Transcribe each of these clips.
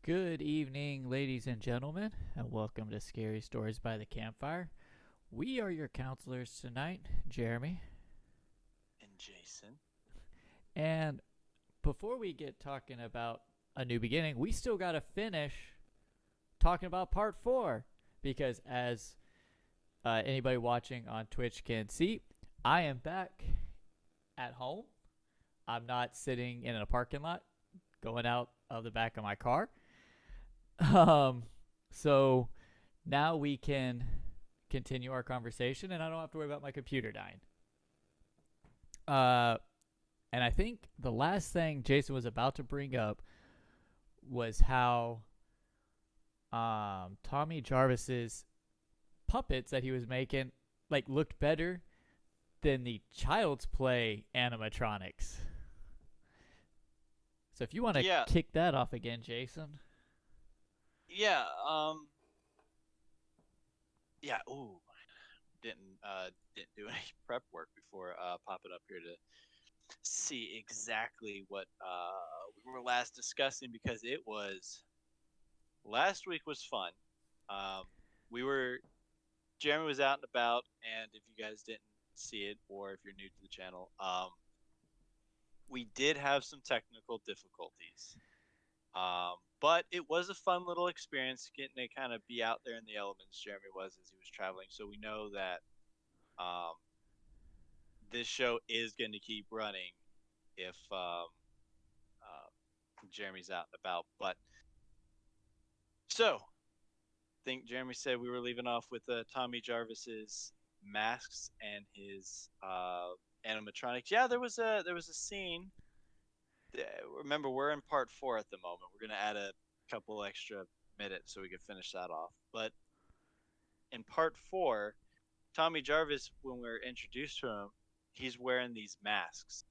Good evening, ladies and gentlemen, and welcome to Scary Stories by the Campfire. We are your counselors tonight, Jeremy. And Jason. And before we get talking about a new beginning, we still got to finish talking about part four. Because as anybody watching on Twitch can see, I am back at home. I'm not sitting in a parking lot going out of the back of my car. Um, so now we can continue our conversation, and I don't have to worry about my computer dying. Uh, and I think the last thing Jason was about to bring up was how Tommy Jarvis's puppets that he was making looked better than the Child's Play animatronics. So if you want to Yeah, kick that off again, Jason. yeah, yeah. Ooh, didn't do any prep work before popping up here to see exactly what we were last discussing because it was last week was fun. Um, we were Jeremy was out and about, and if you guys didn't see it or if you're new to the channel, we did have some technical difficulties. But it was a fun little experience getting to kind of be out there in the elements. Jeremy was as he was traveling, so we know that um, this show is going to keep running if Jeremy's out and about. But so, I think Jeremy said we were leaving off with Tommy Jarvis's masks and his animatronics. Yeah, there was a scene. Remember, we're in part four at the moment. We're going to add a couple extra minutes so we can finish that off. But in part four, Tommy Jarvis, when we are introduced to him, he's wearing these masks,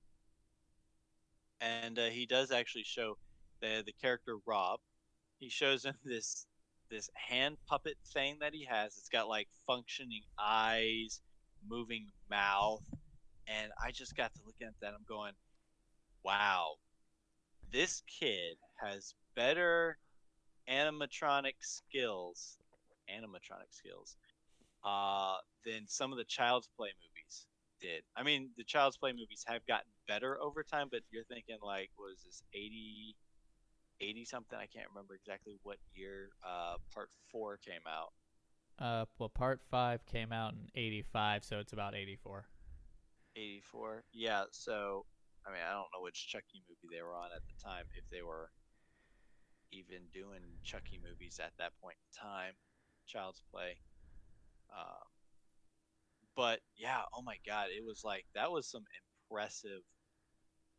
and he does actually show the character Rob. He shows him this hand puppet thing that he has. It's got like functioning eyes, moving mouth, and I just got to looking at that. I'm going, wow, this kid has better animatronic skills, animatronic skills, than some of the Child's Play movies did. I mean, the Child's Play movies have gotten better over time, but you're thinking like, what is this, 80 something? I can't remember exactly what year part four came out. Well, part five came out in '85, so it's about '84. 84. Yeah, so I mean, I don't know which Chucky movie they were on at the time, if they were even doing Chucky movies at that point in time, Child's Play. Um, but yeah, oh my God, it was like that was some impressive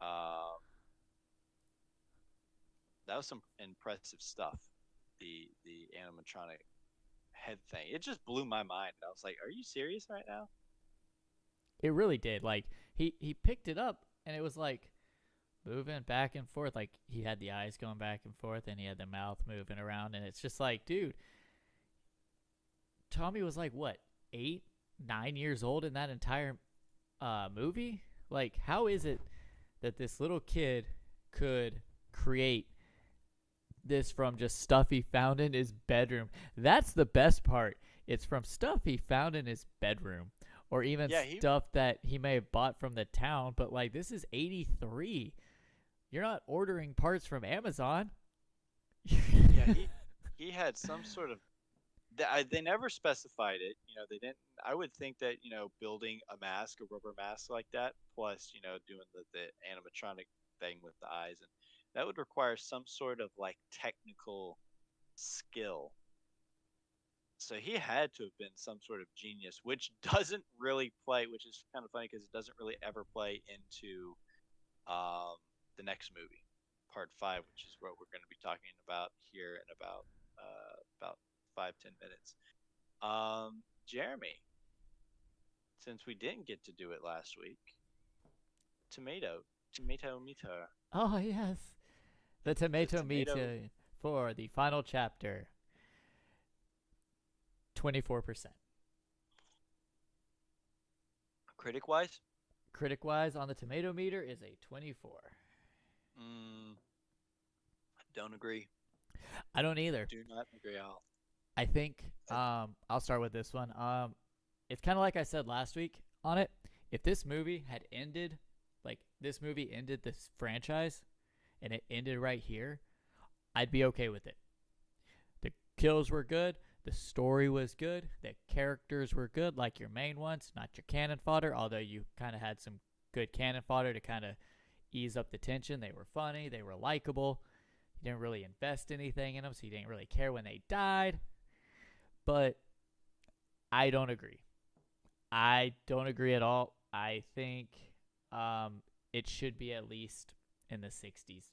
uh, that was some impressive stuff. The animatronic head thing. It just blew my mind. I was like, "Are you serious right now?" It really did. Like he picked it up and it was like moving back and forth. Like he had the eyes going back and forth and he had the mouth moving around, and it's just like, dude, Tommy was like what, 8, 9 years old in that entire movie? Like, how is it that this little kid could create this from just stuff he found in his bedroom? That's the best part. It's from stuff he found in his bedroom, or even Yeah, he stuff that he may have bought from the town. But like, this is '83. You're not ordering parts from Amazon. yeah he had some sort of. They never specified it. They didn't. I would think that building a mask, a rubber mask like that, plus doing the animatronic thing with the eyes, and that would require some sort of like technical skill. So he had to have been some sort of genius, which doesn't really play, which is kind of funny because it doesn't really ever play into um, the next movie, part five, which is what we're going to be talking about here in about 5-10 minutes. Jeremy, since we didn't get to do it last week, tomato meter, Oh yes, the the tomato tomato meter for the final chapter. 24%. critic wise. Critic wise on the tomato meter is a 24. Mm, don't agree. I don't either. Do not agree at all. I think I- I'll start with this one. It's kind of like I said last week on it. If this movie had ended, like this movie ended this franchise, and it ended right here, I'd be okay with it. The kills were good. The story was good. The characters were good, like your main ones, not your cannon fodder. Although you kind of had some good cannon fodder to kind of ease up the tension. They were funny. They were likable. You didn't really invest anything in them, so you didn't really care when they died. But I don't agree. I don't agree at all. I think it should be at least in the 60s.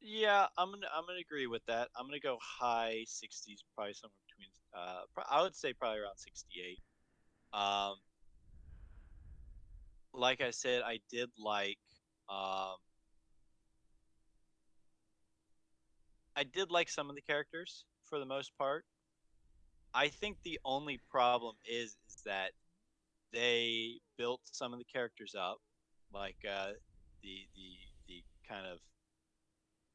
Yeah, I'm gonna agree with that. I'm gonna go high 60s, probably somewhere between. I would say probably around 68. Um, like I said, Um, I did like some of the characters for the most part. I think the only problem is that they built some of the characters up, like the kind of,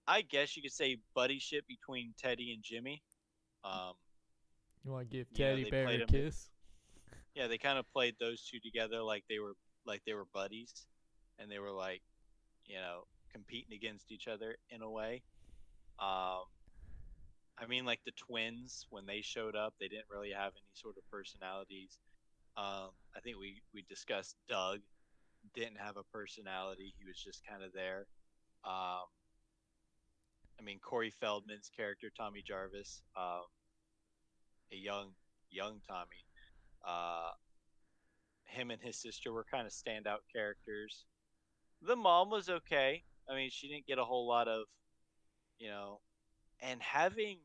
I guess you could say, buddyship between Teddy and Jimmy. Um, You want to give you know, Teddy they Bear played a them. kiss? Yeah, they kind of played those two together like they were buddies, and they were like, competing against each other in a way. Um, I mean, like the twins when they showed up, they didn't really have any sort of personalities. I think we discussed Doug didn't have a personality; he was just kind of there. Um, I mean, Corey Feldman's character, Tommy Jarvis, a young Tommy. Uh, him and his sister were kind of standout characters. The mom was okay. I mean, she didn't get a whole lot of, you know, and having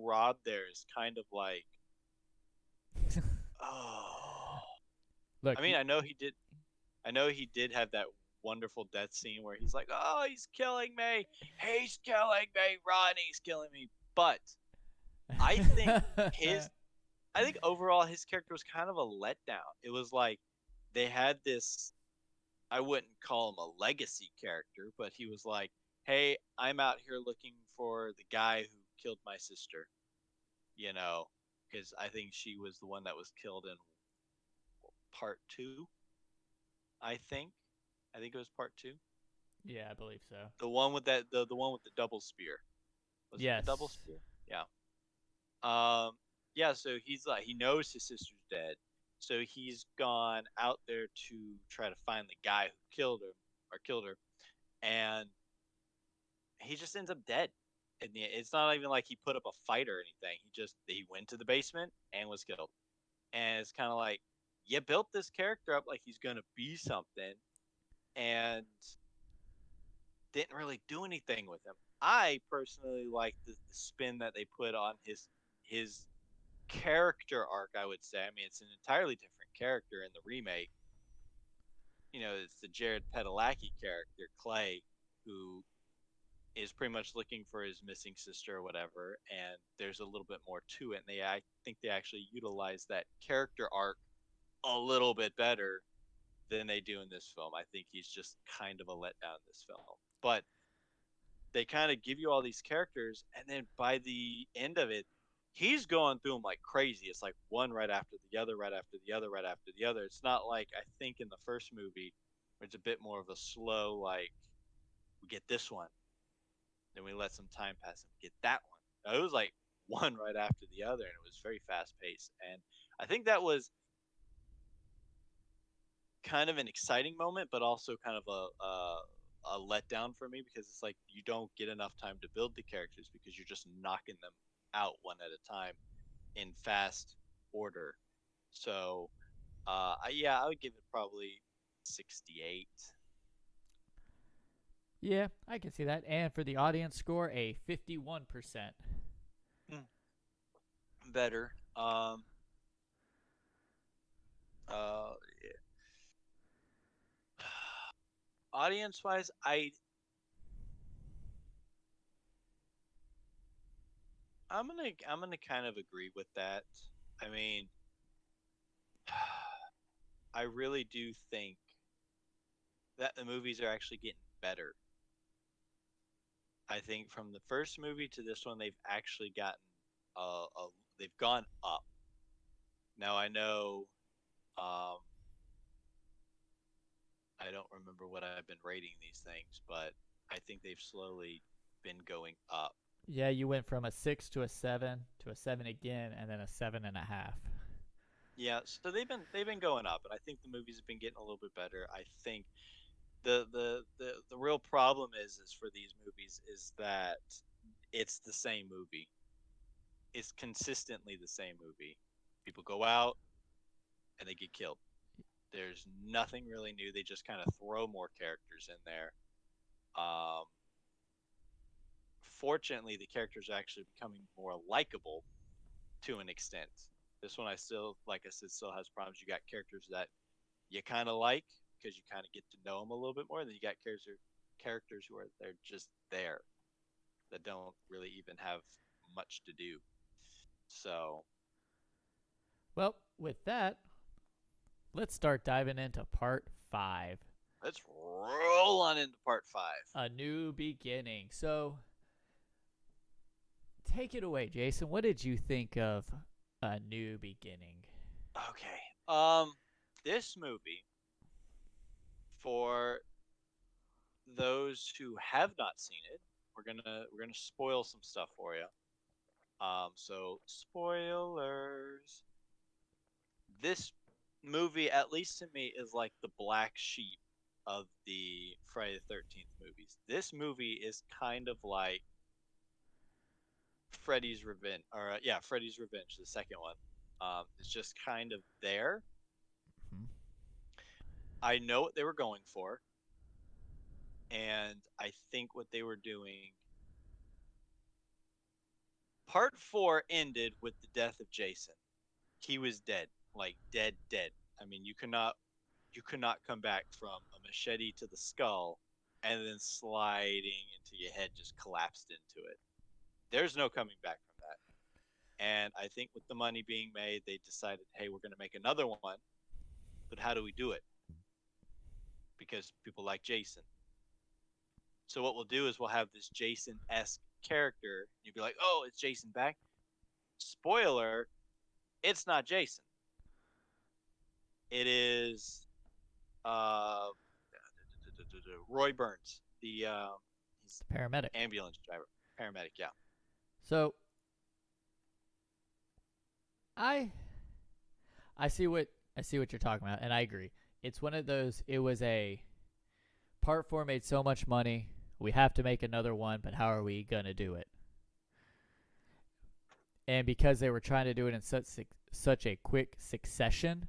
Rob there is kind of like, oh. Look, I mean, I know he did have that wonderful death scene where he's like, "Oh, he's killing me. He's killing me. Ronnie's killing me." But I think his I think overall his character was kind of a letdown. It was like they had this, I wouldn't call him a legacy character, but he was like, "Hey, I'm out here looking for the guy who killed my sister," you know, because I think she was the one that was killed in part 2, I think. I think it was part 2. yeah, I believe so. The one with the one with the double spear. Was it the double Yes. spear? Yeah. Um, yeah, so he's like, he knows his sister's dead. So he's gone out there to try to find the guy who killed her, and he just ends up dead. And it's not even like he put up a fight or anything. He went to the basement and was killed. And it's kind of like, you built this character up like he's gonna be something, and didn't really do anything with him. I personally like the spin that they put on his character arc. I would say. I mean, it's an entirely different character in the remake. It's the Jared Padalecki character, Clay, who is pretty much looking for his missing sister or whatever, and there's a little bit more to it. And I think they actually utilize that character arc a little bit better than they do in this film. I think he's just kind of a letdown in this film, but they kind of give you all these characters, and then by the end of it, he's going through them like crazy. It's like one right after the other, right after the other, right after the other. It's not like, I think, in the first movie, where it's a bit more of a slow, like, we get this one, then we let some time pass and we get that one. Now, it was like one right after the other, and it was very fast paced. And I think that was kind of an exciting moment, but also kind of a letdown for me, because it's like you don't get enough time to build the characters because you're just knocking them out one at a time in fast order. So, yeah, I would give it probably 68. Yeah, I can see that. And for the audience score, a 51%. Hmm. Better. Uh, Audience wise, I'm gonna kind of agree with that. I mean, I really do think that the movies are actually getting better. I think from the first movie to this one, they've actually gotten they've gone up. Now I know um, I don't remember what I've been rating these things, but I think they've slowly been going up. Yeah, you went from a 6 to a 7 again, and then a 7.5. Yeah, so they've been going up, and I think the movies have been getting a little bit better. I think the real problem is for these movies is that it's the same movie. It's consistently the same movie. People go out and they get killed. There's nothing really new. They just kind of throw more characters in there. Um, Fortunately, the characters are actually becoming more likable to an extent. This one, I still, like I said, still has problems. You got characters that you kind of like because you kind of get to know them a little bit more. And then you got characters who are they're just there that don't really even have much to do. So Well, with that, let's start diving into part 5, let's roll on into part five. a new beginning. So, take it away, Jason. What did you think of a new beginning? Okay. This movie, for those who have not seen it, we're gonna spoil some stuff for you. So spoilers. This movie, at least to me, is like the black sheep of the Friday the 13th movies. This movie is kind of like Freddy's Revenge, or yeah, Freddy's Revenge, the second one. It's just kind of there. Hmm. I know what they were going for, and I think what they were doing. Part four ended with the death of Jason. He was dead, like dead, dead. I mean, you could not come back from a machete to the skull and then sliding into your head just collapsed into it. There's no coming back from that. And I think with the money being made, they decided, hey, we're going to make another one, but how do we do it? Because people like Jason. So what we'll do is we'll have this Jason-esque character. You'll be like, oh, it's Jason back. Spoiler, it's not Jason. It is uh, Roy Burns, he's The paramedic. ambulance driver, paramedic. Yeah. So, I I see what you're talking about, and I agree. It's one of those. It was a part 4 made so much money. We have to make another one, but how are we gonna do it? And because they were trying to do it in such a quick succession,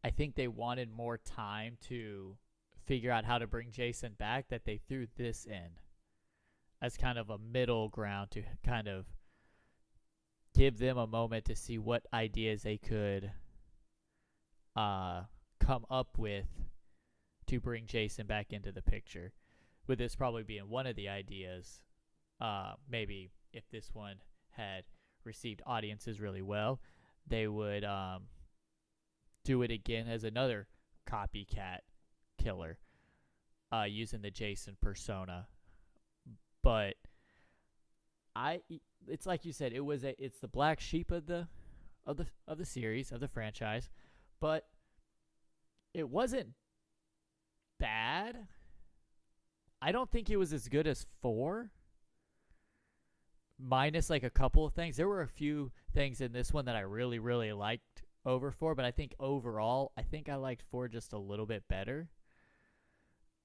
I think they wanted more time to figure out how to bring Jason back. That they threw this in as kind of a middle ground to kind of give them a moment to see what ideas they could come up with to bring Jason back into the picture. With this probably being one of the ideas, maybe if this one had received audiences really well, they would do it again as another copycat killer using the Jason persona. But it's like you said, it's the black sheep of the series, of the franchise, but it wasn't bad. I don't think it was as good as 4, minus like a couple of things. There were a few things in this one that I really, really liked over 4, but I think overall, I think I liked 4 just a little bit better.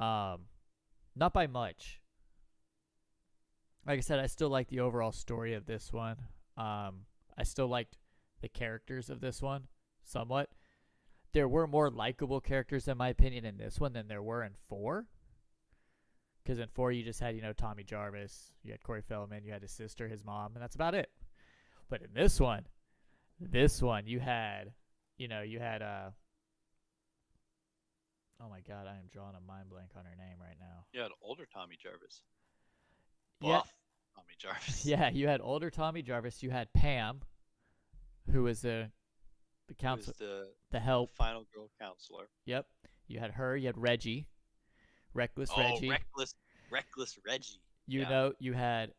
Not by much. Like I said, I still like the overall story of this one. I still liked the characters of this one somewhat. There were more likable characters, in my opinion, in this one than there were in 4. Because in 4, you just had, Tommy Jarvis, you had Corey Feldman, you had his sister, his mom, and that's about it. But in this one, you had, oh my God, I am drawing a mind blank on her name right now. You had older Tommy Jarvis. Yeah, Buff Tommy Jarvis. yeah, you had older Tommy Jarvis. You had Pam, who was the Who counselor, was the the help. final girl counselor. Yep. You had her. You had Reggie, Reckless Oh, Reggie. reckless Reggie. You Yeah. know, you had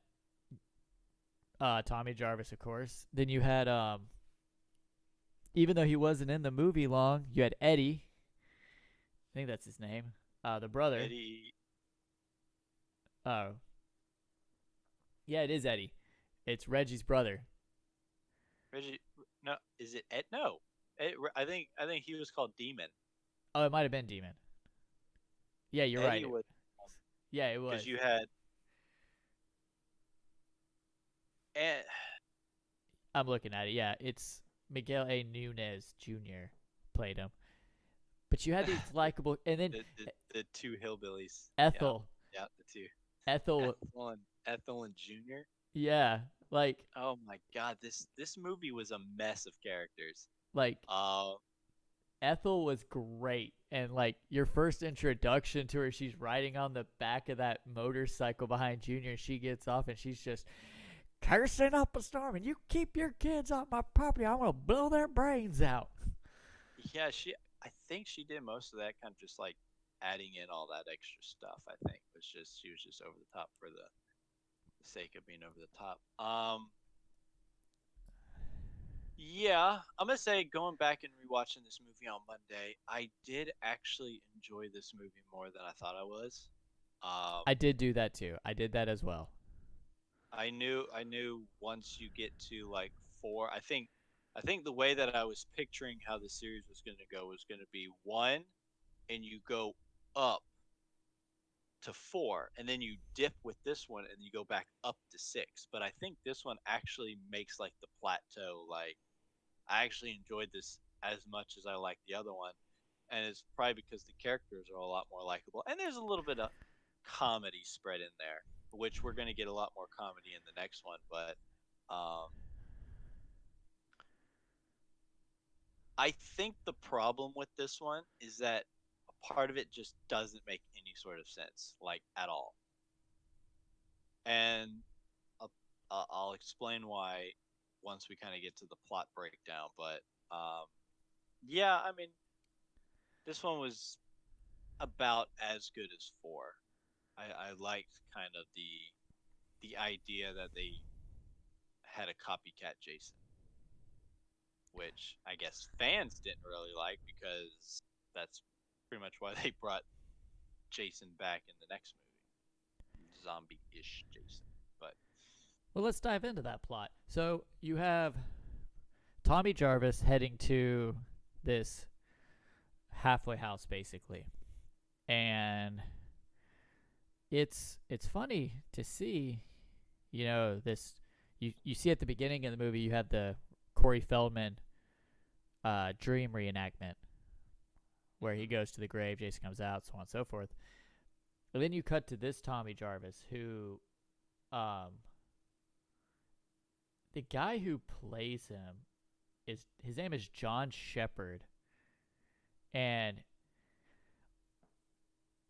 Tommy Jarvis, of course. Then you had even though he wasn't in the movie long, you had Eddie. I think that's his name. The brother. Eddie. Oh, yeah, it is Eddie. It's Reggie's brother. Reggie. No, is it Ed? No. I think he was called Demon Oh, it might have been Demon. Yeah, you're Eddie right. was Yeah, it because was. you had Ed, I'm looking at it. Yeah, it's Miguel A. Nunez Jr. played him. But you had these likable, and then the two hillbillies. Yeah, Ethel. yeah, the two Ethel. Ethel and Junior. Yeah, like Oh my God, this movie was a mess of characters. like Uh, Ethel was great, and like your first introduction to her, she's riding on the back of that motorcycle behind Junior, and she gets off, and she's just cursing up a storm, and you keep your kids off my property, I'm gonna blow their brains out. yeah, I think she did most of that, kind of just like adding in all that extra stuff. I think she was just over the top for the sake of being over the top. Yeah, I'm gonna say going back and rewatching this movie on Monday, I did actually enjoy this movie more than I thought I was. Um, I did do that too. I did that as well. I knew once you get to like four, I think the way that I was picturing how the series was gonna go was gonna be one, and you go up to four, and then you dip with this one, and you go back up to six. But I think this one actually makes like the plateau. Like I actually enjoyed this as much as I liked the other one, and it's probably because the characters are a lot more likable, and there's a little bit of comedy spread in there, which we're gonna get a lot more comedy in the next one. But um, I think the problem with this one is that a part of it just doesn't make any sort of sense, like at all. And I'll, I'll explain why once we kind of get to the plot breakdown. But um, yeah, I mean, this one was about as good as four. I liked kind of the idea that they had a copycat Jason, which I guess fans didn't really like because that's pretty much why they brought Jason back in the next movie, zombie-ish Jason. But Well, let's dive into that plot. So you have Tommy Jarvis heading to this halfway house, basically, and it's funny to see, this. You see at the beginning of the movie, you have the Corey Feldman dream reenactment where he goes to the grave, Jason comes out, so on and so forth. And then you cut to this Tommy Jarvis, who, um, the guy who plays him is his name is John Shepard, and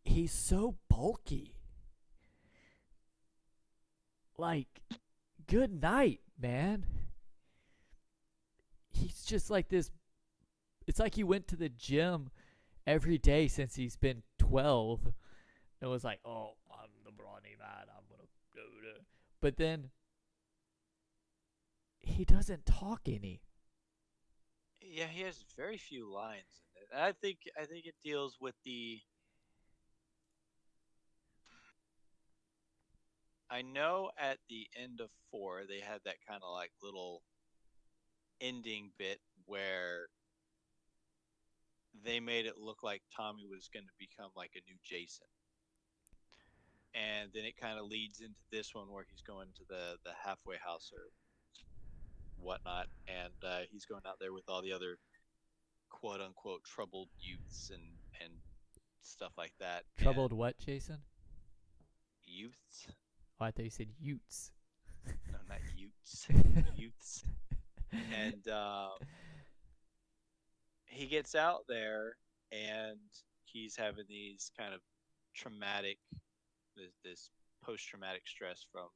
he's so bulky. Like, good night, man. He's just like this. It's like he went to the gym every day since he's been 12 and was like, oh, I'm the brawny man. I'm going to do it. But then he doesn't talk any. yeah, he has very few lines in it. I think it deals with the. I know at the end of four they had that kind of like little ending bit where they made it look like Tommy was going to become like a new Jason. And then it kind of leads into this one where he's going to the halfway house or whatnot, and he's going out there with all the other quote unquote troubled youths and stuff like that. And Troubled what, Jason? youths? Oh, I thought you said Utes. No, not youths. Youths. And he gets out there, and he's having these kind of traumatic, this post traumatic stress from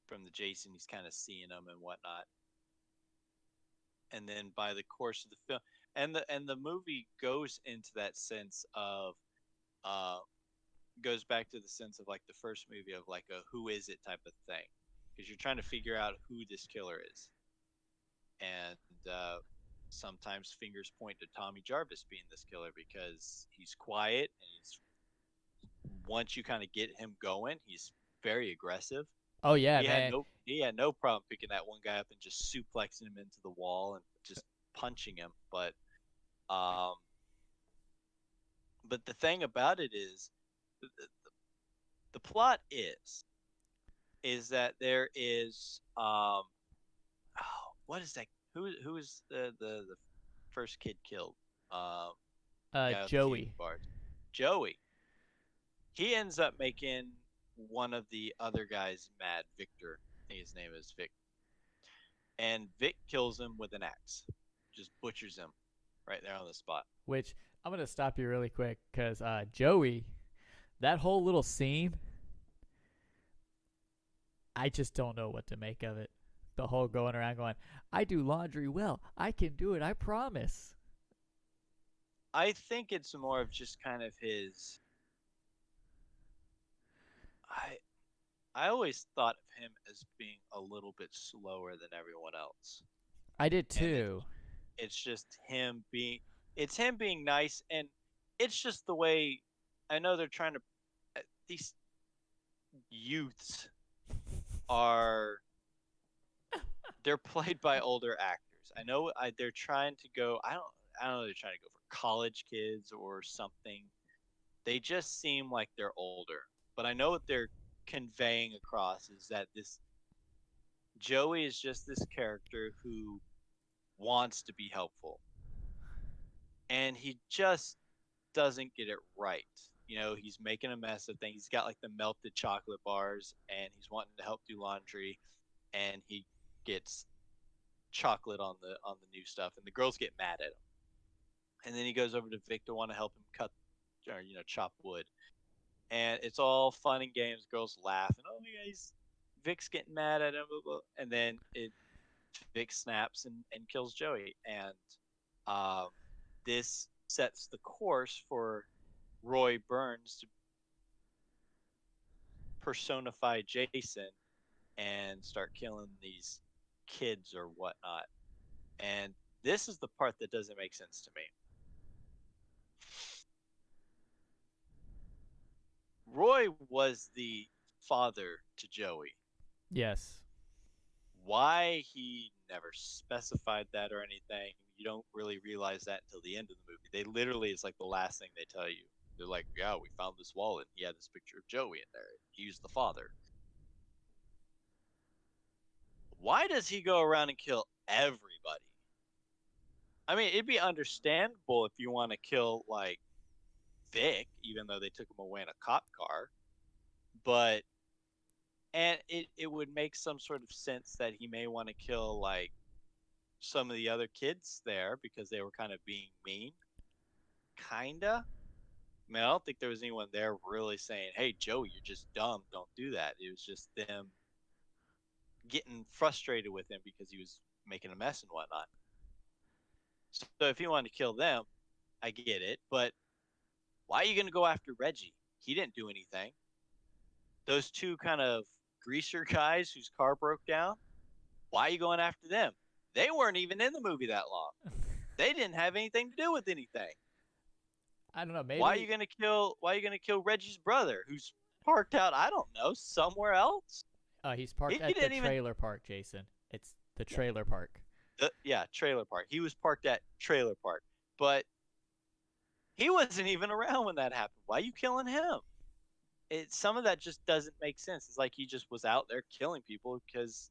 from the Jason. He's kind of seeing them and whatnot. And then by the course of the film, and the movie goes into that sense of uh goes back to the sense of like the first movie of like a who is it type of thing, because you're trying to figure out who this killer is, and sometimes fingers point to Tommy Jarvis being this killer because he's quiet and he's once you kind of get him going, he's very aggressive. Oh yeah, He had man. no problem picking that one guy up and just suplexing him into the wall and just punching him. Um, but the thing about it is, the, the plot is that there is oh, what is that? Who is the first kid killed? The guy with the candy Joey. bars, Joey. He ends up making one of the other guys mad, Victor. I think his name is Vic, and Vic kills him with an axe, just butchers him right there on the spot. Which I'm gonna stop you really quick because Joey, that whole little scene, I just don't know what to make of it. The whole going around going, I do laundry well. I can do it. I promise. I think it's more of just kind of his. I I always thought of him as being a little bit slower than everyone else, I did and too. it's just him being nice, and it's just the way. I know they're trying to. These youths are they're played by older actors. They're trying to go. I don't know. They're trying to go for college kids or something. They just seem like they're older. But I know what they're conveying across is that this Joey is just this character who wants to be helpful, and he just doesn't get it right. He's making a mess of things. He's got like the melted chocolate bars, and he's wanting to help do laundry, and he gets chocolate on the new stuff, and the girls get mad at him. And then he goes over to Vic to want to help him cut or chop wood, and it's all fun and games. Girls laugh, and oh yeah, Vic's getting mad at him, blah, blah. And then Vic snaps and kills Joey, and um, this sets the course for Roy Burns to personify Jason and start killing these kids or whatnot. And this is the part that doesn't make sense to me. Roy was the father to Joey. Yes. Why he never specified that or anything, you don't really realize that until the end of the movie. They literally, it's like the last thing they tell you. They're like, yeah, we found this wallet. He had this picture of Joey in there. He was the father. Why does he go around and kill everybody? I mean, it'd be understandable if you want to kill, like, Vic, even though they took him away in a cop car. But, and it would make some sort of sense that he may want to kill, like, some of the other kids there because they were kind of being mean. Kinda. I mean, I don't think there was anyone there really saying, hey, Joey, you're just dumb. Don't do that. It was just them getting frustrated with him because he was making a mess and whatnot. So if he wanted to kill them, I get it. But why are you going to go after Reggie? He didn't do anything. Those two kind of greaser guys whose car broke down, why are you going after them? They weren't even in the movie that long. They didn't have anything to do with anything. I don't know. Why are Maybe you gonna kill? Why are you gonna kill Reggie's brother, who's parked out? I don't know, somewhere else. he's He parked at the didn't even. trailer park, Jason. It's the Yeah, trailer park. yeah, trailer park. He was parked at trailer park, but he wasn't even around when that happened. Why are you killing him? Some of that just doesn't make sense. It's like he just was out there killing people because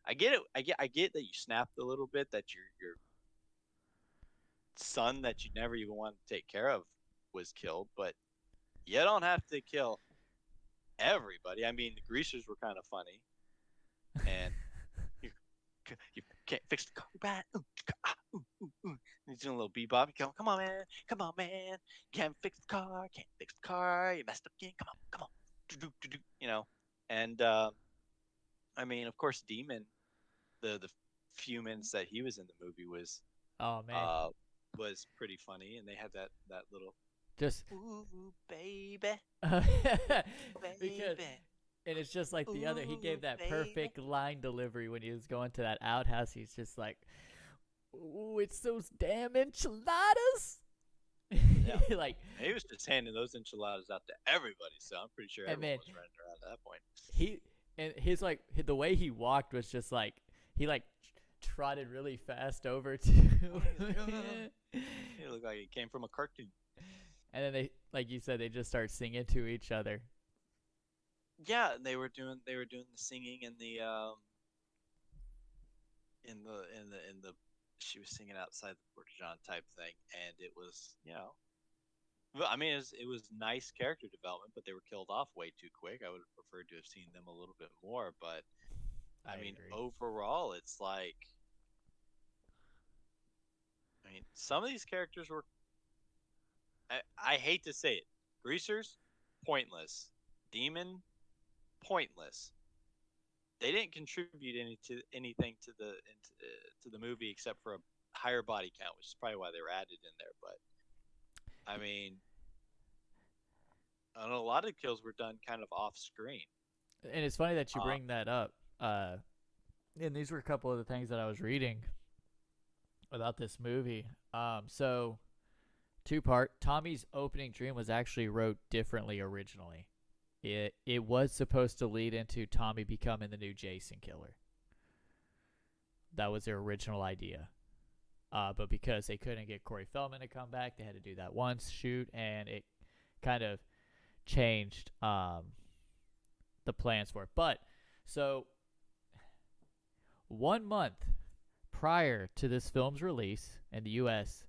I get it. I get that you snapped a little bit that your son that you never even wanted to take care of was killed, but you don't have to kill everybody. I mean, the greasers were kind of funny, and you, you can't fix the car, right? He's doing a little bebop. Come on, man. Come on, man. Can't fix the car. Can't fix the car. You messed up again. Come on, come on. And I mean, of course, Demon. The few minutes that he was in the movie Oh man. uh was pretty funny, and they had that little. Just Ooh, baby. because Baby. and it's just like the other. He Ooh, gave that baby. perfect line delivery when he was going to that outhouse. He's just like, "Ooh, it's those damn enchiladas!" Yeah. Like, He was just handing those enchiladas out to everybody, so I'm pretty sure and everyone man, was running around at that point. he and his like the way he walked was just like he like trotted really fast over to, He looked like he came from a cartoon. and then they, like you said, they just start singing to each other. Yeah, they were doing the singing and the in the she was singing outside the Porta John type thing, and it was well, I mean it was nice character development, but they were killed off way too quick. I would have preferred to have seen them a little bit more, but I I mean agree. overall it's like I mean some of these characters were I hate to say it, greasers pointless, demon pointless. They didn't contribute anything to the movie except for a higher body count, which is probably why they were added in there. But I mean, I don't know, a lot of kills were done kind of off screen. And it's funny that you Uh, bring that up. And these were a couple of the things that I was reading about this movie. So two part. Tommy's opening dream was actually wrote differently originally. It was supposed to lead into Tommy becoming the new Jason killer. That was their original idea. But because they couldn't get Corey Feldman to come back, they had to do that once shoot, and it kind of changed the plans for it. But so 1 month prior to this film's release in the U.S.,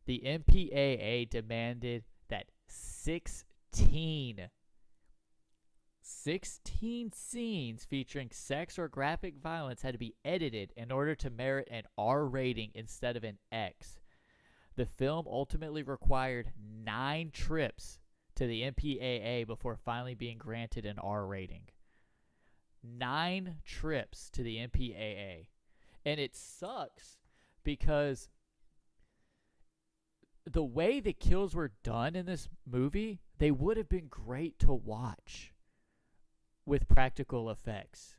the MPAA demanded that 16 scenes featuring sex or graphic violence had to be edited in order to merit an R rating instead of an X. The film ultimately required 9 trips to the MPAA before finally being granted an R rating. 9 trips to the MPAA. And it sucks because the way the kills were done in this movie, they would have been great to watch with practical effects.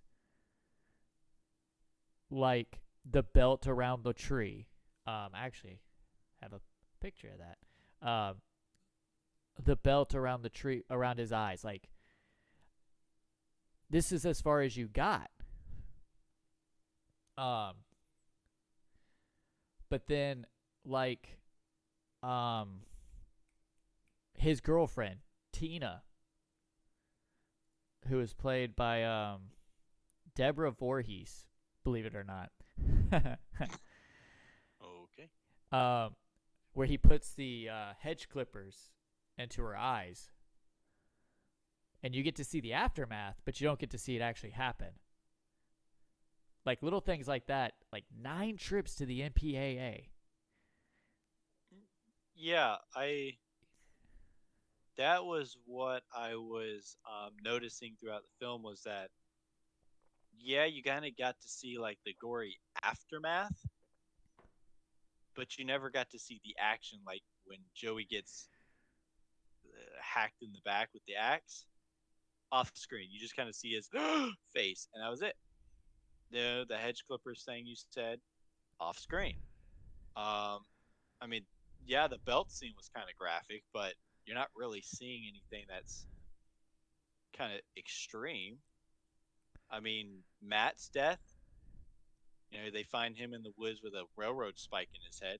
Like the belt around the tree. Actually, have a picture of that. The belt around the tree, around his eyes. Like, this is as far as you got. Um, but then, like, um, his girlfriend, Tina, who is played by Deborah Voorhees, believe it or not. okay. Where he puts the hedge clippers into her eyes. And you get to see the aftermath, but you don't get to see it actually happen. Like little things like that, like 9 trips to the MPAA. Yeah, I that was what I was noticing throughout the film was that yeah, you kind of got to see like the gory aftermath, but you never got to see the action like when Joey gets hacked in the back with the axe off screen. You just kind of see his face, and that was it. The hedge clippers thing you said off screen. Um, I mean, yeah, the belt scene was kind of graphic, but you're not really seeing anything that's kind of extreme. I mean, Matt's death. They find him in the woods with a railroad spike in his head.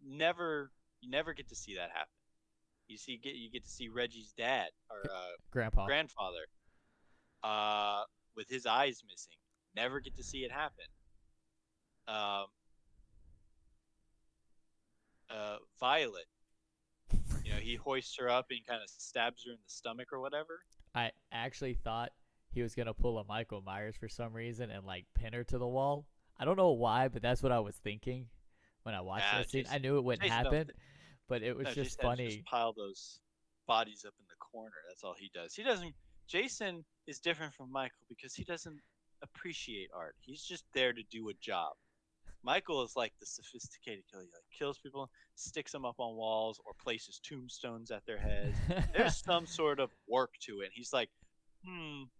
Never, you never get to see that happen. You get to see Reggie's dad or Grandpa. grandfather uh, with his eyes missing. Never get to see it happen. Um, Violet, he hoists her up and kind of stabs her in the stomach or whatever. I actually thought he was gonna pull a Michael Myers for some reason and like pin her to the wall. I don't know why, but that's what I was thinking when I watched Nah, that scene. I knew it wouldn't Jason happen, but it was no, just Jason has just funny. pile those bodies up in the corner. That's all he does. He doesn't. Jason is different from Michael because he doesn't appreciate art. He's just there to do a job. Michael is like the sophisticated killer. He like kills people, sticks them up on walls, or places tombstones at their heads. There's some sort of work to it. He's like,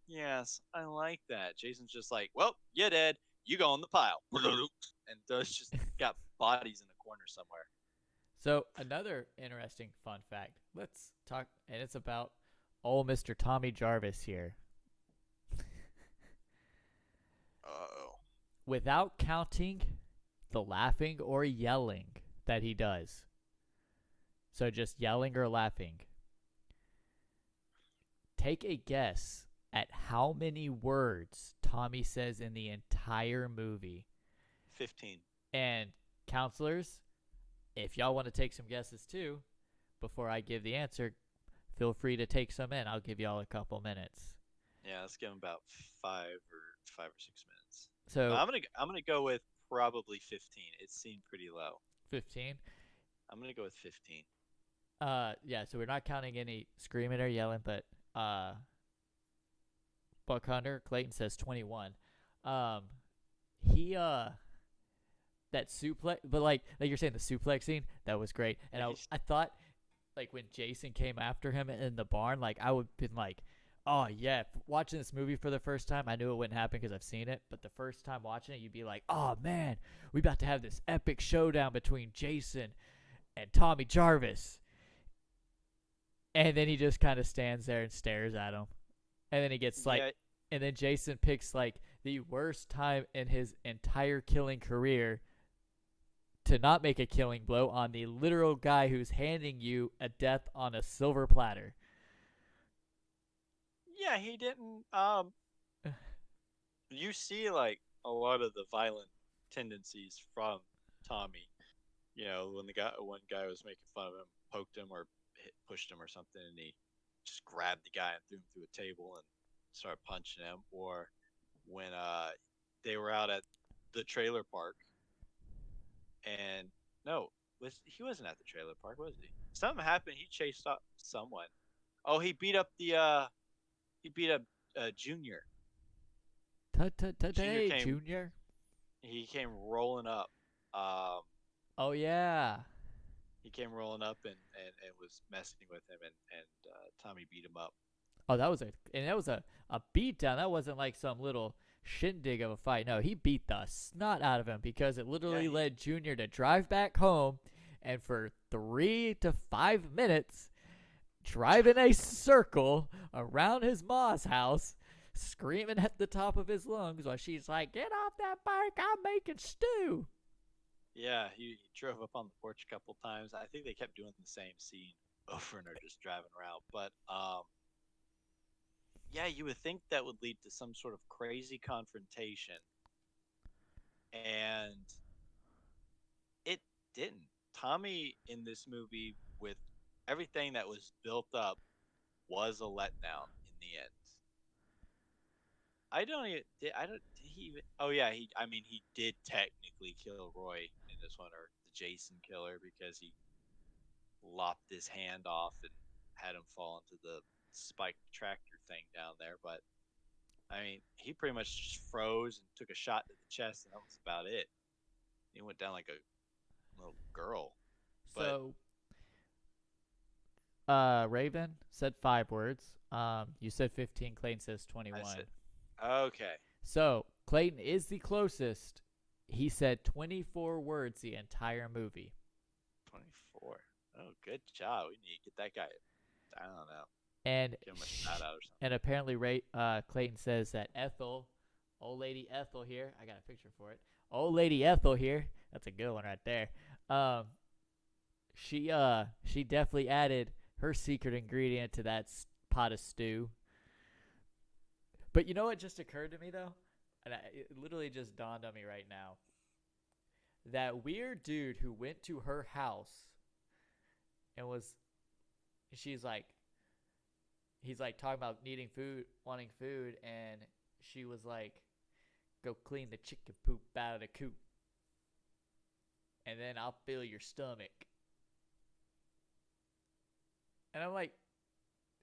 yes, I like that. Jason's just like, well, you're dead. You go on the pile, and those just got bodies in a corner somewhere. So another interesting fun fact. Let's talk, and it's about old Mr. Tommy Jarvis here. Oh, Without counting the laughing or yelling that he does. So just yelling or laughing. Take a guess at how many words Tommy says in the entire movie. 15. And counselors, if y'all want to take some guesses too, before I give the answer, feel free to take some in. I'll give y'all a couple minutes. Yeah, let's give him about 5 or 6 minutes. So I'm gonna go with probably 15. It seemed pretty low. 15. I'm gonna go with 15. Yeah, so we're not counting any screaming or yelling, but Buck Hunter, Clayton says 21. Um he that suplex, but like you're saying, the suplex scene, that was great. And I thought, like, when Jason came after him in the barn, like, I would been like, oh yeah, watching this movie for the first time, I knew it wouldn't happen because I've seen it, but the first time watching it, you'd be like, oh man, we about to have this epic showdown between Jason and Tommy Jarvis. And then he just kind of stands there and stares at him. And then he gets like, Yeah, and then Jason picks like the worst time in his entire killing career to not make a killing blow on the literal guy who's handing you a death on a silver platter. yeah, he didn't. You see like a lot of the violent tendencies from Tommy. You know, when the guy, one guy was making fun of him, poked him or pushed him or something, and he just grabbed the guy and threw him through a table and started punching him. Or when they were out at the trailer park, and no, he wasn't at the trailer park, was he? Something happened. He chased up someone. Oh, he beat up Junior. Junior Today, came Junior. he came rolling up. Um, Oh yeah. he came rolling up and was messing with him, and Tommy beat him up. Oh, that was a beat down. That wasn't like some little shindig of a fight. No, he beat the snot out of him because it Yeah, literally he, led Junior to drive back home, and for 3 to 5 minutes, drive in a circle around his ma's house, screaming at the top of his lungs while she's like, "Get off that bike! I'm making stew." yeah, he drove up on the porch a couple times. I think they kept doing the same scene over and over, just driving around. But yeah, you would think that would lead to some sort of crazy confrontation, and it didn't. Tommy in this movie, with everything that was built up, was a letdown in the end. I don't even. I don't. Did he even? Oh yeah. He. I mean, he did technically kill Roy in this one, or the Jason killer, because he lopped his hand off and had him fall into the spiked tractor thing down there. But I mean, he pretty much just froze and took a shot to the chest, and that was about it. He went down like a little girl. But So, Raven said 5 words. You said 15. Clayton says I 21. said, okay, So Clayton is the closest. He said 24 words the entire movie. 24. Oh, good job. We need to get that guy. I don't know. And Give him a shout out or something. and apparently Clayton says that Ethel, old lady Ethel here, I got a picture for it. Old lady Ethel here, that's a good one right there. Um, she definitely added her secret ingredient to that pot of stew. But you know what just occurred to me though, and it literally just dawned on me right now. That weird dude who went to her house and was, she's like, he's like talking about needing food, wanting food, and she was like, go clean the chicken poop out of the coop, and then I'll fill your stomach. And I'm like,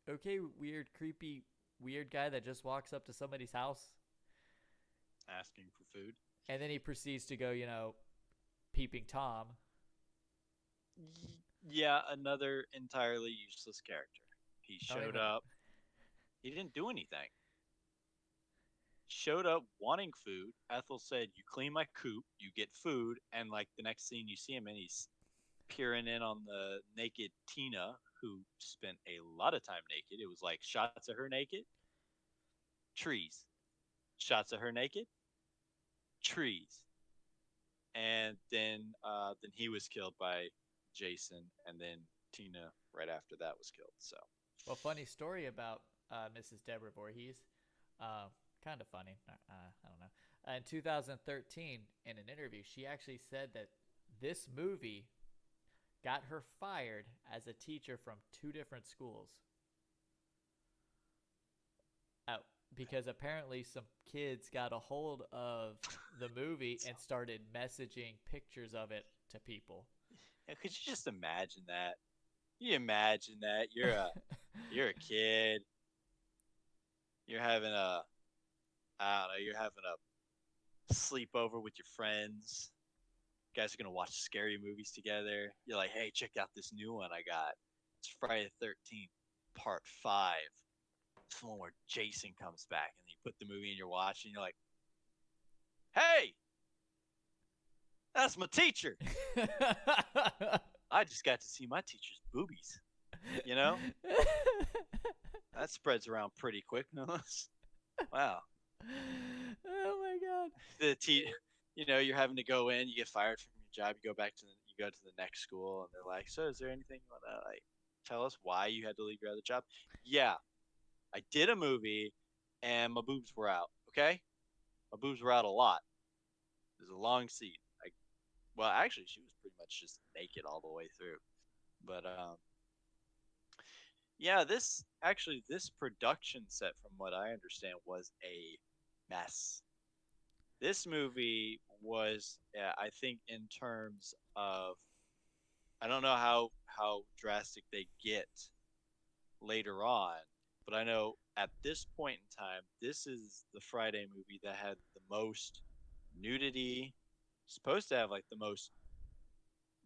okay, weird, creepy, weird guy that just walks up to somebody's house, Asking for food. and then he proceeds to go, Peeping Tom. Yeah, another entirely useless character. He I don't showed even. up. He didn't do anything. Showed up wanting food. Ethel said, "You clean my coop, you get food," and like the next scene you see him and he's peering in on the naked Tina, who spent a lot of time naked. It was like shots of her naked, trees. Shots of her naked, trees. And then he was killed by Jason, and then Tina right after that was killed. So Well, funny story about Mrs. Deborah Voorhees. Uh, kind of funny. I don't know. In 2013, in an interview, she actually said that this movie got her fired as a teacher from 2 different schools. Oh, because apparently some kids got a hold of the movie and started messaging pictures of it to people. yeah, could you just imagine that? You imagine that you're a kid. You're having a I don't know. You're having a sleepover with your friends. You guys are gonna watch scary movies together. You're like, hey, check out this new one I got. It's Friday the 13th, Part 5. It's the one where Jason comes back, and you put the movie and you're watching. You're like, hey, that's my teacher. I just got to see my teacher's boobies. You know, that spreads around pretty quick, no less. Wow. Oh my god. You're having to go in. You get fired from your job. You go to the next school, and they're like, "So, is there anything you want to like tell us why you had to leave your other job?" Yeah, I did a movie, and my boobs were out. Okay, my boobs were out a lot. It was a long scene. Well, actually, she was pretty much just naked all the way through. But yeah, this production set, from what I understand, was a mess. This movie was, I think, in terms of, I don't know how drastic they get later on, but I know at this point in time, this is the Friday movie that had the most nudity, supposed to have like the most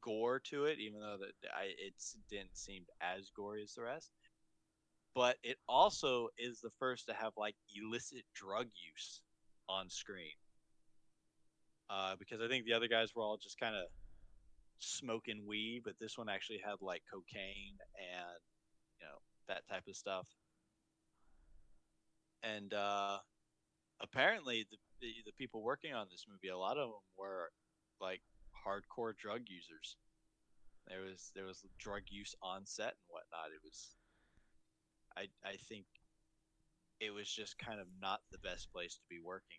gore to it, even though it didn't seem as gory as the rest. But it also is the first to have like illicit drug use on screen. Because I think the other guys were all just kind of smoking weed, but this one actually had like cocaine and that type of stuff. And apparently, the people working on this movie, a lot of them were like hardcore drug users. There was drug use on set and whatnot. I think it was just kind of not the best place to be working,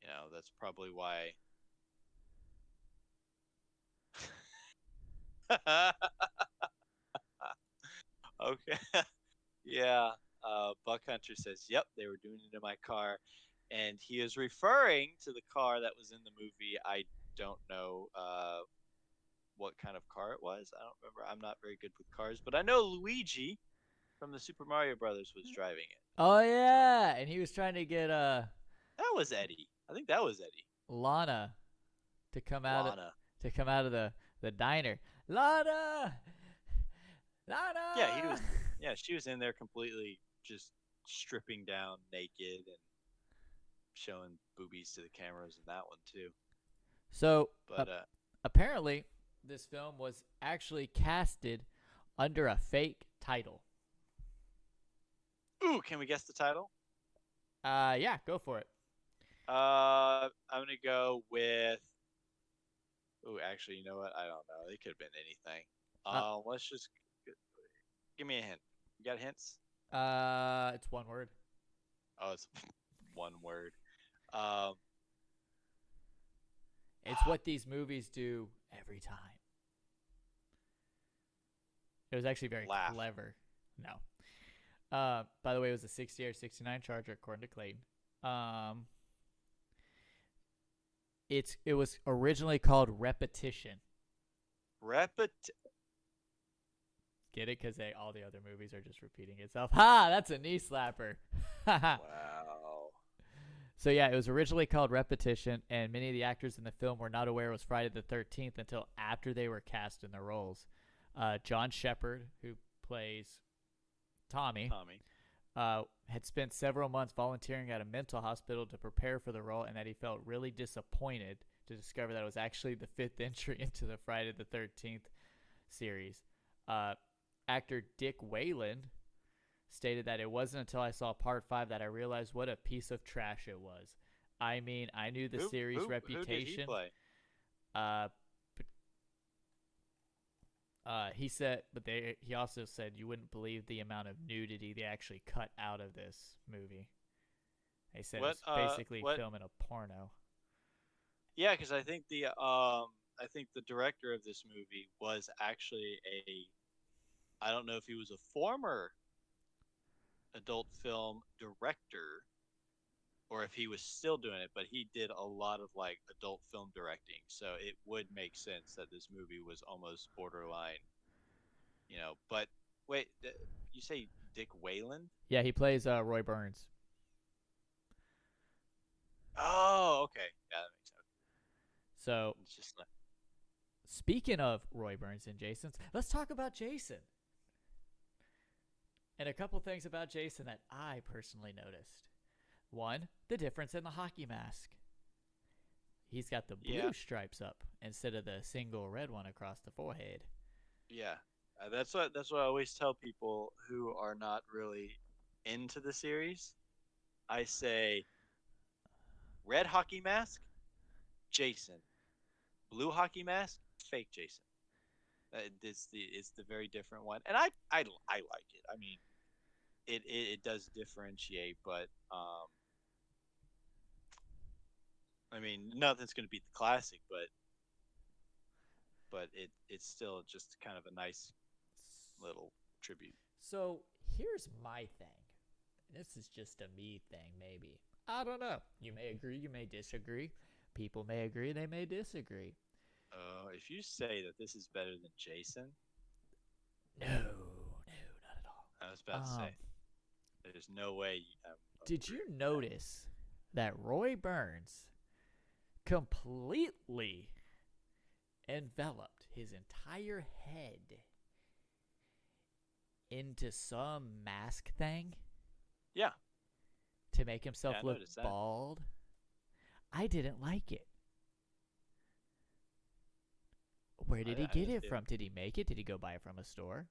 and that's probably why. Okay. Yeah. Buck Hunter says, "Yep, they were doing it in my car," and he is referring to the car that was in the movie. I don't know what kind of car it was. I don't remember. I'm not very good with cars, but I know Luigi from the Super Mario Brothers was driving it. Oh So yeah, and he was trying to get that was Eddie. I think that was Eddie. Lana to come out of Lana. the diner. Lana, Yeah, he Lana. was. Yeah, she was in there completely just stripping down naked and showing boobies to the cameras in that one too. So But apparently, this film was actually casted under a fake title. ooh, can we guess the title? Yeah, go for it. I'm gonna go with. Ooh, actually, you know what? I don't know. It could have been anything. Uh, Let's just give me a hint. You got hints? it's one word. Oh, it's one word. Um, It's what these movies do every time. It was actually very laugh. clever. No. By the way, it was a 60 or 69 Charger, according to Clayton. It was originally called Repetition. Get it? Because all the other movies are just repeating itself. Ha! That's a knee slapper. Wow. So yeah, it was originally called Repetition, and many of the actors in the film were not aware it was Friday the 13th until after they were cast in their roles. John Shepard, who plays Tommy, Tommy. had spent several months volunteering at a mental hospital to prepare for the role, and that he felt really disappointed to discover that it was actually the fifth entry into the Friday the 13th series. Actor Dick Wayland stated that it wasn't until I saw part 5 that I realized what a piece of trash it was. I mean, I knew the series' Who did he reputation. play? Uh, he said, but he also said you wouldn't believe the amount of nudity they actually cut out of this movie. They said What? it's basically What? filming a porno. Yeah, because I think the director of this movie was actually a. I don't know if he was a former adult film director or if he was still doing it, but he did a lot of like adult film directing. So it would make sense that this movie was almost borderline, But wait, you say Dick Wayland? Yeah, he plays Roy Burns. Oh, okay, yeah, that makes sense. So It's just like, speaking of Roy Burns and Jason's, let's talk about Jason. And a couple things about Jason that I personally noticed. One, the difference in the hockey mask. He's got the blue stripes up instead of the single red one across the forehead. yeah, that's what I always tell people who are not really into the series. I say red hockey mask, Jason. Blue hockey mask, fake Jason. It's the very different one, and I like it. I mean, it does differentiate, but I mean, nothing's going to beat the classic, but it's still just kind of a nice little tribute. So here's my thing. This is just a me thing, maybe. I don't know. You may agree, you may disagree. People may agree, they may disagree. If you say that this is better than Jason, no, not at all. I was about to say, there's no way. Did you notice that Roy Burns completely enveloped his entire head into some mask thing? Yeah. To make himself look noticed that. bald? I didn't like it. Where did he get it from? Did he make it? Did he go buy it from a store?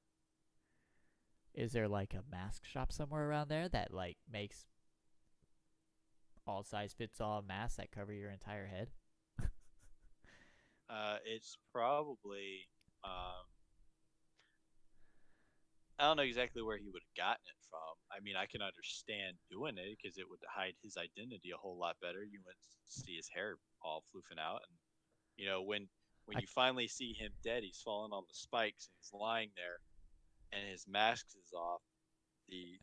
Is there like a mask shop somewhere around there that like makes all size fits all masks that cover your entire head? It's probably I don't know exactly where he would have gotten it from. I mean, I can understand doing it because it would hide his identity a whole lot better. You wouldn't see his hair all floofing out, and when you finally see him dead, he's falling on the spikes and he's lying there, and his mask is off. The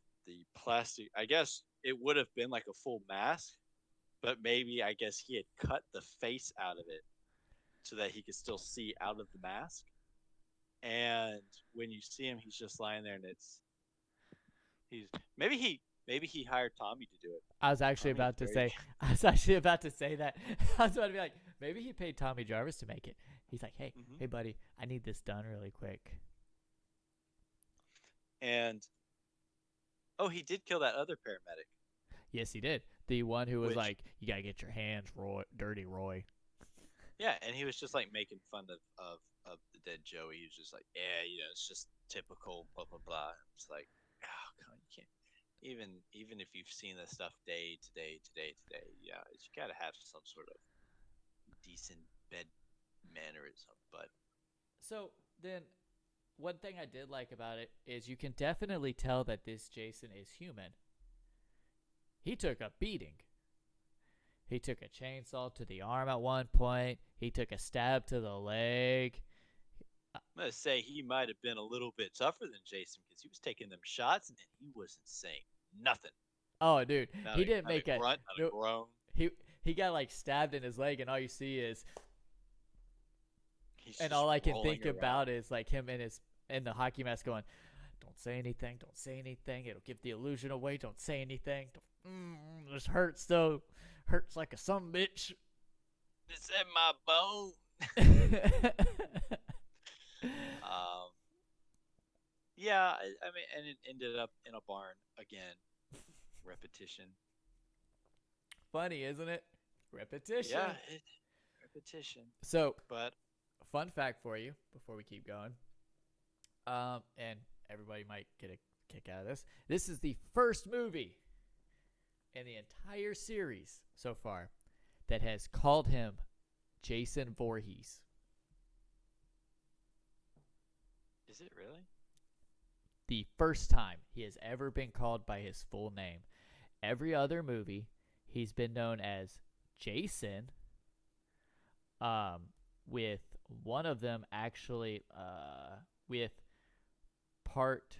plastic, I guess it would have been like a full mask, but maybe I guess he had cut the face out of it so that he could still see out of the mask. And when you see him, he's just lying there, and he's maybe he hired Tommy to do it. I was actually about to say that. I was about to be like, maybe he paid Tommy Jarvis to make it. He's like, hey, buddy, I need this done really quick. And he did kill that other paramedic. Yes, he did. The one who was like, you gotta get your hands dirty, Roy. Yeah, and he was just like making fun of the dead Joey. He was just like, yeah, it's just typical, blah blah blah. It's like, oh, come on, you can't. Even if you've seen this stuff day to day, yeah, you gotta have some sort of decent bed mannerism. But so then, one thing I did like about it is you can definitely tell that this Jason is human. He took a beating. He took a chainsaw to the arm at one point. He took a stab to the leg. I'm going to say he might have been a little bit tougher than Jason because he was taking them shots and he wasn't saying nothing. Oh, dude. He didn't make a grunt, not a groan. He got like stabbed in his leg, and all you see is... And all I can think about is like him in the hockey mask going, don't say anything, don't say anything. It'll give the illusion away. Don't say anything. This hurts though. hurts like a some bitch. It's in my bone. Um, yeah, I mean, and it ended up in a barn again. Repetition. Funny, isn't it? Yeah, Repetition. repetition. So, But fun fact for you before we keep going. And everybody might get a kick out of this. This is the first movie in the entire series so far that has called him Jason Voorhees. is it really? The first time he has ever been called by his full name. Every other movie, he's been known as Jason, with one of them actually with part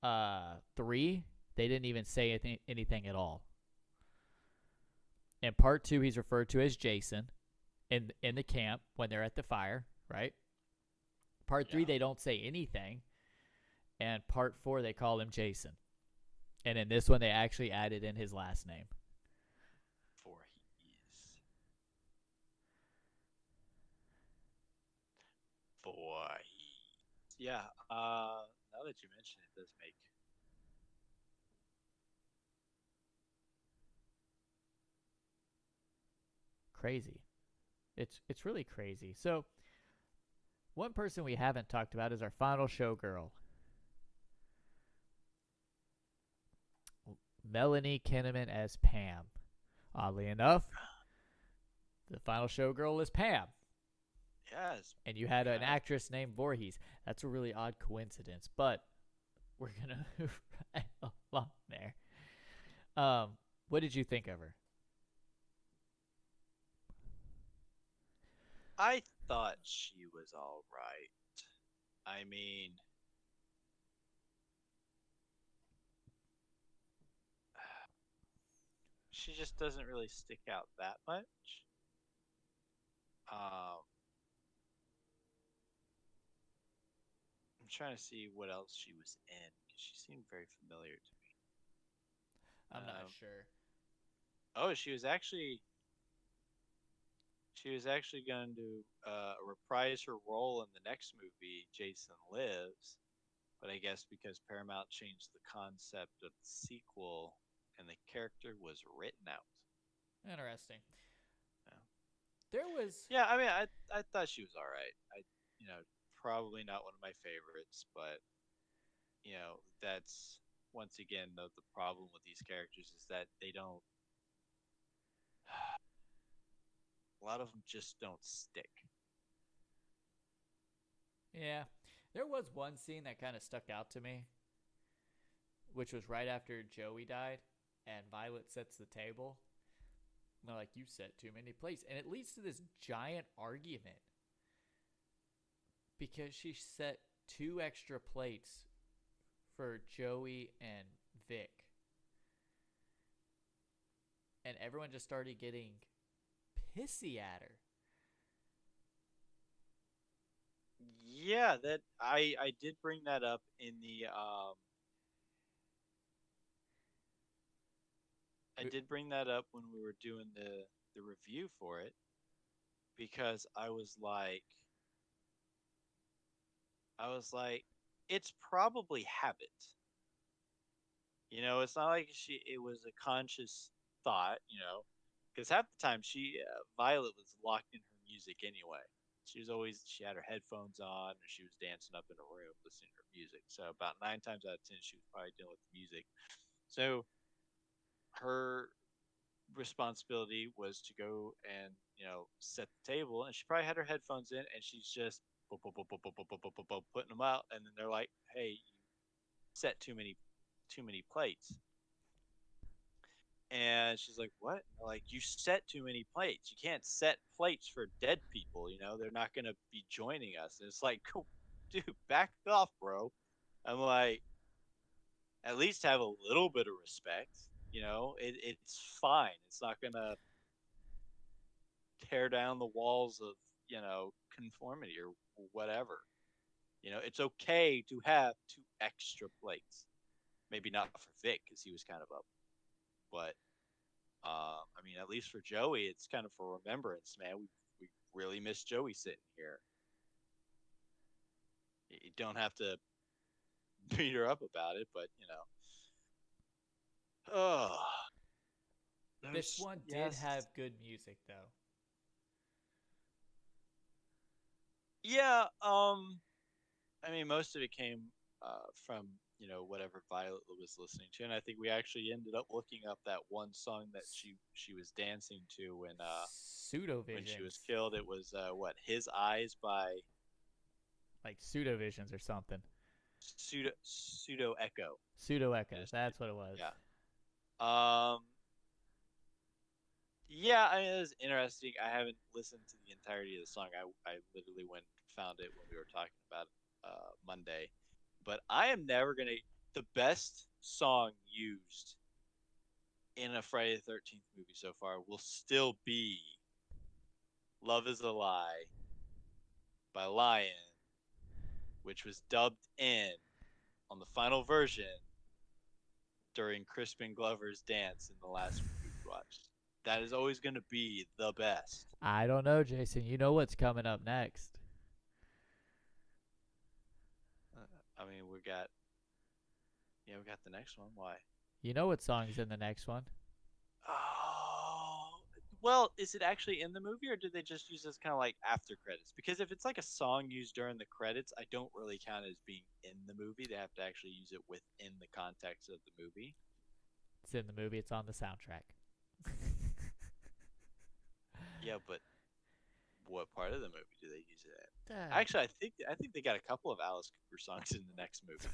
3, they didn't even say anything at all. In part 2, he's referred to as Jason in the camp when they're at the fire, right? Part 3, Yeah. they don't say anything, and part 4, they call him Jason. And in this one, they actually added in his last name. Voorhees. Voorhees. Yeah. Now that you mention it, does make. Crazy. It's really crazy. So, one person we haven't talked about is our final showgirl, Melanie Kinnaman as Pam. Oddly enough, the final showgirl is Pam. Yes. And you had an Kinda. actress named Voorhees. That's a really odd coincidence, but we're gonna move right along there. What did you think of her? I thought she was all right. I mean, she just doesn't really stick out that much. Um, I'm trying to see what else she was in because she seemed very familiar to me. I'm not Um, sure. oh, she was actually going to reprise her role in the next movie, Jason Lives, but I guess because Paramount changed the concept of the sequel and the character was written out. Interesting. Yeah. There was Yeah, I mean, I thought she was all right. You know, probably not one of my favorites, but that's once again the problem with these characters is that they don't. A lot of them just don't stick. yeah, there was one scene that kind of stuck out to me, which was right after Joey died, and Violet sets the table. And they're like, "You set too many plates," and it leads to this giant argument because she set 2 extra plates for Joey and Vic, and everyone just started getting pissy at her. Yeah, that I did bring that up in the I did bring that up when we were doing the review for it because I was like it's probably habit. It's not like it was a conscious thought, because half the time Violet was locked in her music anyway. She had her headphones on or she was dancing up in a room listening to her music. So about 9 times out of 10, she was probably dealing with music. So her responsibility was to go and set the table, and she probably had her headphones in, and she's just putting them out, and then they're like, "Hey, you set too many plates." And she's like, "What?" And they're like, "You set too many plates. You can't set plates for dead people. They're not gonna be joining us." And it's like, dude, back off, bro. I'm like, at least have a little bit of respect. It's fine. It's not gonna tear down the walls of conformity or whatever. It's okay to have 2 extra plates. Maybe not for Vic because he was kind of up, but I mean, at least for Joey, it's kind of for remembrance, man. We really miss Joey sitting here. You don't have to beat her up about it, but oh, This those one did yes, have good music though. yeah. I mean, most of it came from whatever Violet was listening to, and I think we actually ended up looking up that one song that she was dancing to Pseudo when she was visions, killed. It was what His Eyes by like pseudo visions or something. Pseudo Echo. Pseudo It echo. is, That's what it was. yeah. Um. Yeah, I mean, it was interesting. I haven't listened to the entirety of the song. I literally went and found it when we were talking about Monday. But I am never gonna. The best song used in a Friday the 13th movie so far will still be "Love Is a Lie" by Lion, which was dubbed in on the final version during Crispin Glover's dance in the last movie we watched. That is always going to be the best. I don't know, Jason. You know what's coming up next. I mean, we got the next one. Why? You know what song's in the next one. Oh, well, is it actually in the movie or did they just use this kind of like after credits? Because if it's like a song used during the credits, I don't really count it as being in the movie. They have to actually use it within the context of the movie. It's in the movie. It's on the soundtrack. Yeah, but what part of the movie do they use it in? Uh, Actually, I think they got a couple of Alice Cooper songs in the next movie.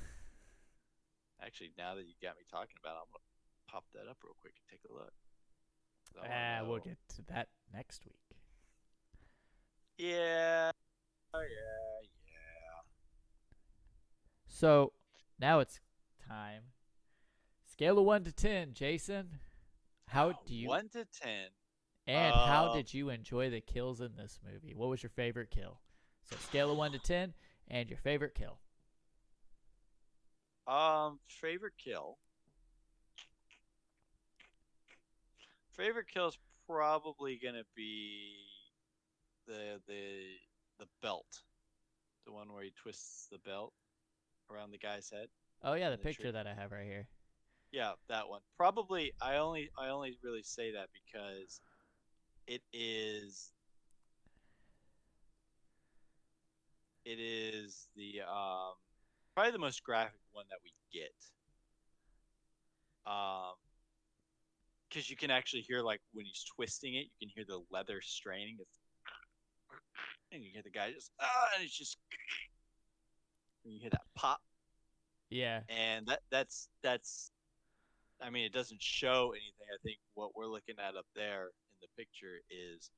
Actually, now that you got me talking about it, I'm gonna pop that up real quick and take a look. I want to we'll know. get to that next week. Yeah, oh yeah, yeah. So now it's time. Scale of 1 to 10, Jason. How do you 1 to 10. and how Um, did you enjoy the kills in this movie? What was your favorite kill? So scale of 1 to 10 and your favorite kill. favorite kill. Favorite kill is probably gonna be the belt, the one where he twists the belt around the guy's head Oh yeah, the in the picture tree. that I have right here. Yeah, that one. Probably. I only really say that because it is it is the probably the most graphic one that we get. Um, because you can actually hear like when he's twisting it, you can hear the leather straining. And you hear the guy just and it's just and you hear that pop, Yeah. and that's. I mean, it doesn't show anything. I think what we're looking at up there in the picture is,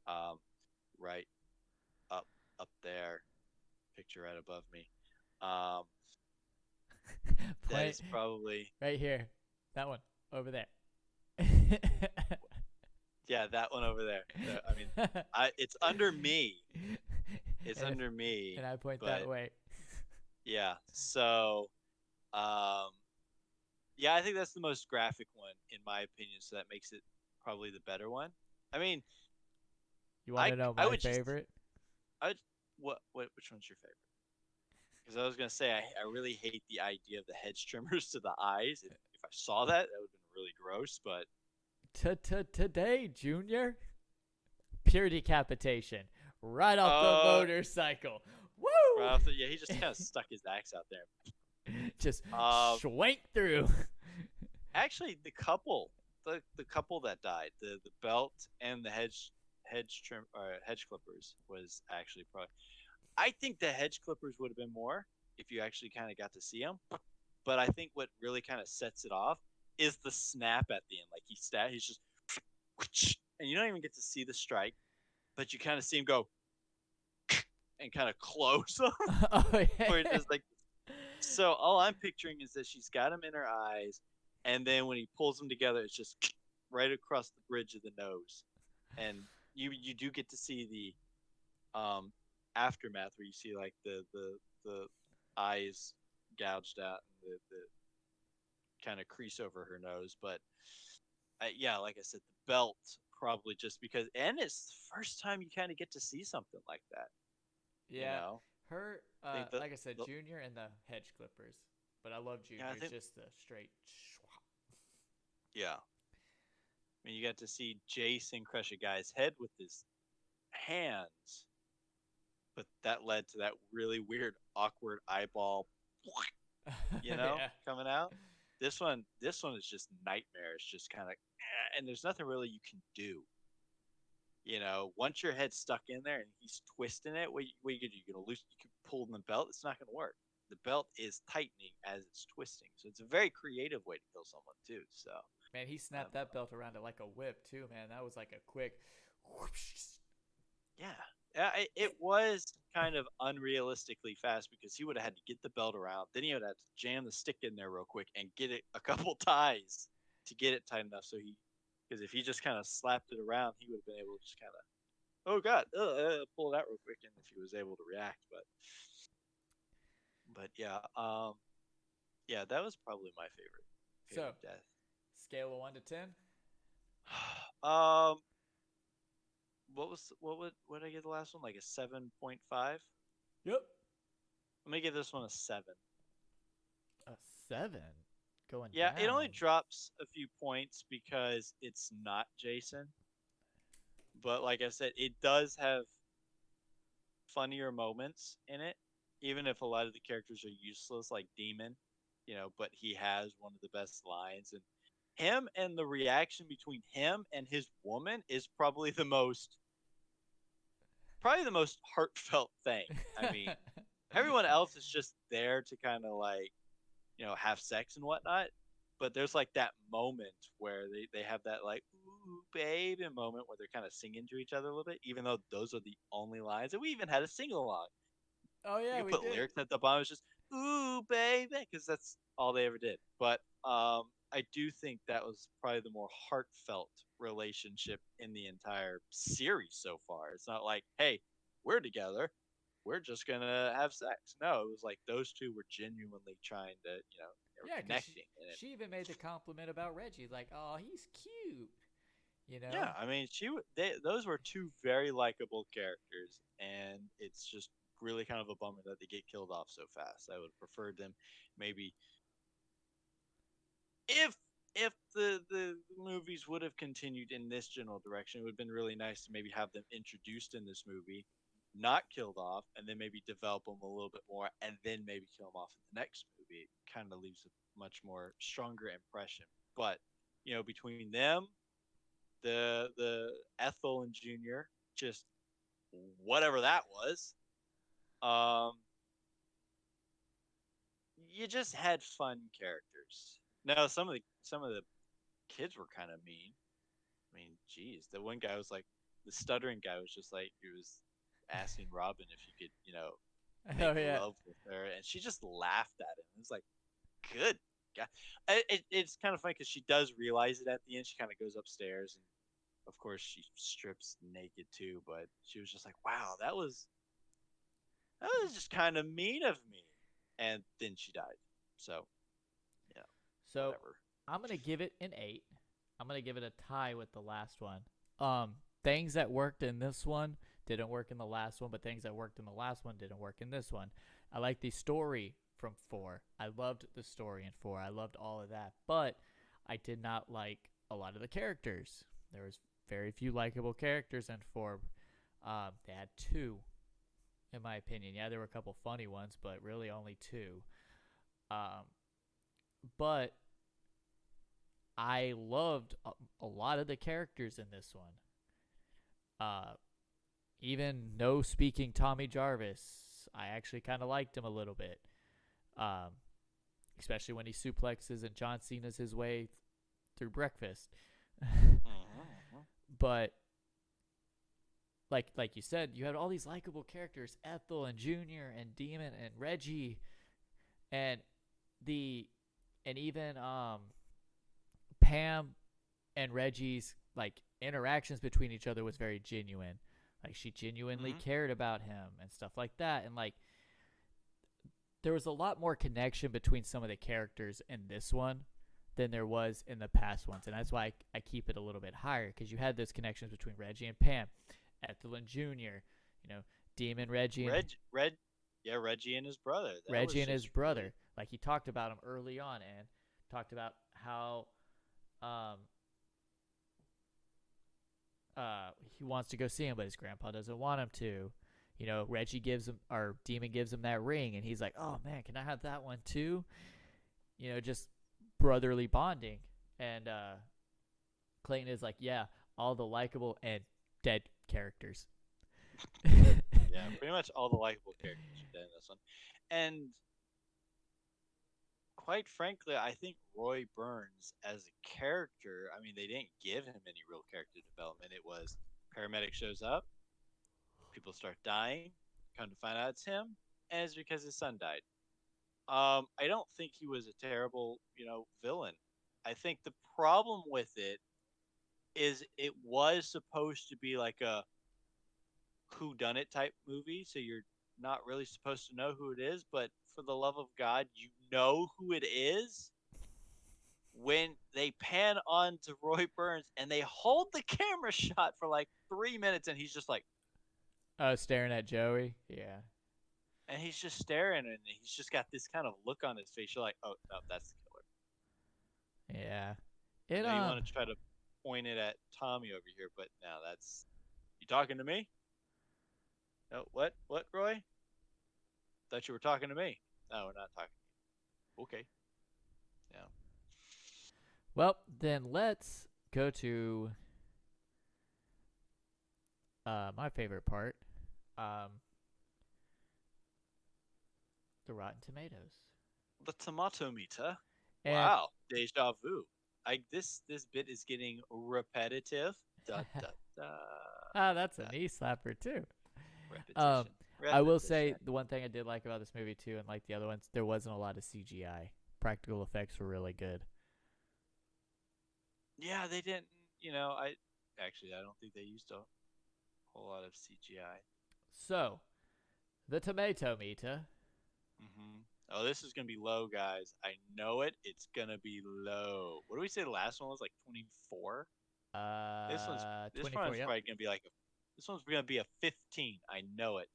um, right up up there, picture right above me. Um, that Point is probably right here. That one over there. yeah, that one over there. I mean, it's under me. It's and, if, under me, and I point that but way. yeah. So, um, yeah, I think that's the most graphic one in my opinion. So that makes it probably the better one. I mean, You want to know I my would just favorite? I would, what which one's your favorite? Because I was gonna say I really hate the idea of the hedge trimmers to the eyes. If I saw that, that would have been really gross. But Today, Junior. Pure decapitation. Right off the uh, motorcycle. right Woo! off the yeah, he just kind of stuck his axe out there. Just Uh, schwank through. actually, the couple that died, the belt and the hedge trim or hedge clippers was actually probably. I think the hedge clippers would have been more if you actually kind of got to see them. But I think what really kind of sets it off is the snap at the end. Like he's just, and you don't even get to see the strike, but you kind of see him go and kind of close them, Oh yeah. where it just like. So all I'm picturing is that she's got him in her eyes, and then when he pulls them together, it's just right across the bridge of the nose, and you do get to see the aftermath where you see like the eyes gouged out and the kind of crease over her nose, but yeah, like I said, the belt probably just because, and it's the first time you kind of get to see something like that. You Yeah, know, her, I think that like I said, the Junior and the hedge clippers, but I love yeah, I Junior's think just the straight. Schwap. yeah. I mean, you got to see Jason crush a guy's head with his hands, but that led to that really weird, awkward eyeball, Yeah. coming out. This one is just nightmarish, just kind of, and there's nothing really you can do. Once your head's stuck in there and he's twisting it, what you gonna do? You gonna loose? You can pull the belt. It's not gonna work. The belt is tightening as it's twisting, so it's a very creative way to kill someone too. So, Man, he um, snapped that belt around it like a whip too, man. That was like a quick whoosh. yeah, yeah, it was kind of unrealistically fast because he would have had to get the belt around, then he would have to jam the stick in there real quick and get it a couple ties to get it tight enough. Because if he just kind of slapped it around, he would have been able to just kind of, oh god, pull it out real quick, and if he was able to react, but yeah, yeah, that was probably my So, favorite death. scale of 1 to 10. um, what did I get the last one? Like a 7.5. Yep. Let me give this one a 7. A 7. Going Yeah, it only down. drops a few points because it's not Jason, but like I said, it does have funnier moments in it, even if a lot of the characters are useless, like Demon, but he has one of the best lines, and him and the reaction between him and his woman is probably the most heartfelt thing. I mean, everyone else is just there to kind of like, have sex and whatnot. But there's like that moment where they have that like, ooh, baby moment where they're kind of singing to each other a little bit, even though those are the only lines. And we even had a sing along. Oh You yeah, could we put did. lyrics at the bottom. It's just ooh baby, because that's all they ever did. But I do think that was probably the more heartfelt relationship in the entire series so far. It's not like, hey, we're together, we're just gonna have sex. No, it was like those two were genuinely trying to, they were Yeah, cause she connecting, and she even made the compliment about Reggie, like, "Oh, he's cute," you know. yeah, I mean, those were two very likable characters, and it's just really kind of a bummer that they get killed off so fast. I would have preferred them maybe if if the movies would have continued in this general direction, it would have been really nice to maybe have them introduced in this movie, not killed off, and then maybe develop them a little bit more, and then maybe kill them off in the next movie. It kind of leaves a much more stronger impression. But between them, the Ethel and Junior, just whatever that was. Um, you just had fun characters. No, some of the kids were kind of mean. I mean, geez, the one guy was like, the stuttering guy was just like, he was asking Robin if he could, make Oh yeah. love with her, and she just laughed at him. It was like, good God. It's kind of funny because she does realize it at the end. She kind of goes upstairs, and of course she strips naked too. But she was just like, wow, that was just kind of mean of me. And then she died. So, yeah, So whatever. I'm gonna give it an 8. I'm gonna give it a tie with the last one. Things that worked in this one didn't work in the last one, but things that worked in the last one didn't work in this one. I like the story from 4. I loved the story in 4. I loved all of that, but I did not like a lot of the characters. There was very few likable characters in 4. They had 2, in my opinion. Yeah, there were a couple funny ones, but really only 2. Um, but I loved a lot of the characters in this one. Uh, Even no speaking Tommy Jarvis, I actually kind of liked him a little bit. Um, Especially when he suplexes and John Cena's his way through breakfast. Mm-hmm. But like you said, you had all these likable characters: Ethel and Junior and Demon and Reggie, and the and even Pam and Reggie's like interactions between each other was very genuine. Like she genuinely Mm-hmm. cared about him and stuff like that. And like there was a lot more connection between some of the characters in this one than there was in the past ones, and that's why I keep it a little bit higher because you had those connections between Reggie and Pam, Ethelyn Jr., you know, Demon Reggie and Yeah, Reggie and his brother. That Reggie was and his just brother. really. Like he talked about him early on and talked about how um, he wants to go see him, but his grandpa doesn't want him to. You know, Reggie gives him, or Demon gives him that ring, and he's like, "Oh man, can I have that one too?" You know, just brotherly bonding. And Clayton is like, "Yeah, all the likable and dead characters." Yeah, pretty much all the likable characters are dead in this one, and quite frankly, I think Roy Burns as a character. I mean, they didn't give him any real character development. It was paramedic shows up, people start dying, come to find out it's him, and it's because his son died. I don't think he was a terrible, villain. I think the problem with it is it was supposed to be like a who done it type movie, so you're not really supposed to know who it is, but for the love of God, you know who it is when they pan on to Roy Burns and they hold the camera shot for like 3 minutes and he's just like Oh, staring at Joey. Yeah, and he's just staring and he's just got this kind of look on his face. You're like, oh no, that's the killer. yeah. I It know you want to try to point it at Tommy over here, but now that's you talking to me? No, what, Roy? Thought you were talking to me. No, we're not talking. Okay. Yeah. Well, then let's go to my favorite part, um, the Rotten Tomatoes. The tomato meter. And Wow. Deja vu. This bit is getting repetitive. Da da da. that's a da. knee slapper too. Um, Repetition. I will say Repetition. the one thing I did like about this movie too, and like the other ones, there wasn't a lot of CGI. Practical effects were really good. Yeah, they didn't. I don't think they used a whole lot of CGI. So, the tomato meter. Oh, this is gonna be low, guys. I know it. It's gonna be low. What do we say? The last one was like 24. This one's this 24. one's Yep. probably gonna be like this one's gonna be a 15. I know it.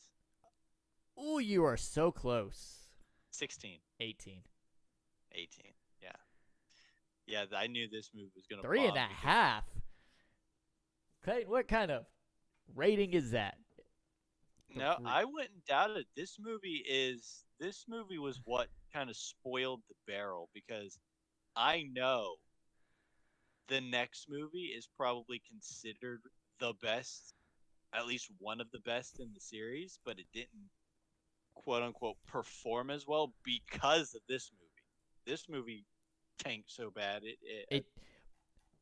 Ooh, you are so close. 16, 18. 18. Yeah, yeah. I knew this movie was gonna Three and bomb a because half. Clayton, what kind of rating is that? no, Three. I wouldn't doubt it. This movie was what kind of spoiled the barrel because I know the next movie is probably considered the best, at least one of the best in the series, but it didn't quote unquote perform as well because of this movie. This movie tanked so bad. It,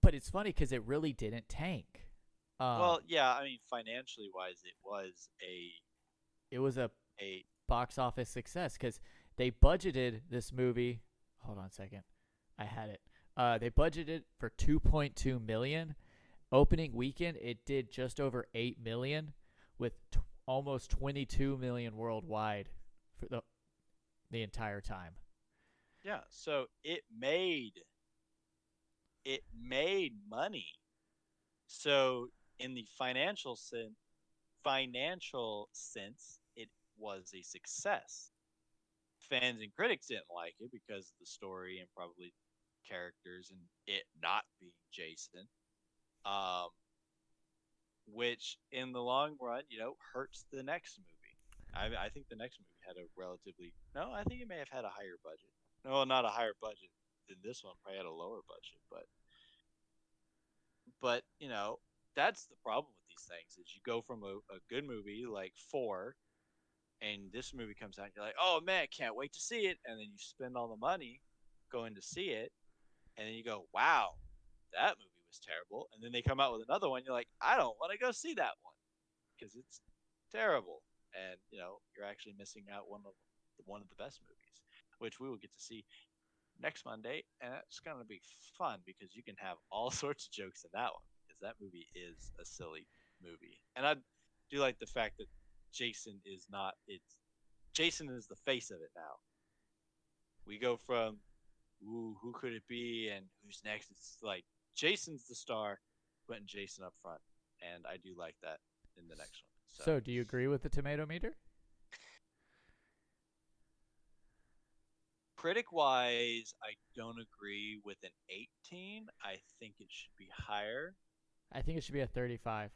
but it's funny because it really didn't tank. Um, Well, yeah, I mean financially wise, it was it was a a box office success because they budgeted this movie. Hold on a second, I had it. They budgeted for 2.2 million. Opening weekend, it did just over 8 million, with almost 22 million worldwide for the entire time. yeah. So it made money. So in the financial sense, it was a success. Fans and critics didn't like it because of the story and probably characters and it not being Jason. Um, which in the long run, hurts the next movie. I think the next movie had a relatively no, I think it may have had a higher budget. No, not a higher budget than this one. Probably had a lower budget, but that's the problem with these things is you go from a good movie like four, and this movie comes out, and you're like, oh man, can't wait to see it, and then you spend all the money going to see it, and then you go, wow, that movie was terrible, and then they come out with another one, you're like, I don't want to go see that one because it's terrible, and you're actually missing out one of the best movies, which we will get to see next Monday, and it's gonna be fun because you can have all sorts of jokes in that one because that movie is a silly movie, and I do like the fact that Jason is not. It's Jason is the face of it now. We go from ooh, who could it be and who's next? It's like Jason's the star, putting Jason up front, and I do like that in the next one. So So, do you agree with the tomato meter? critic wise, I don't agree with an 18. I think it should be higher. I think it should be a 35.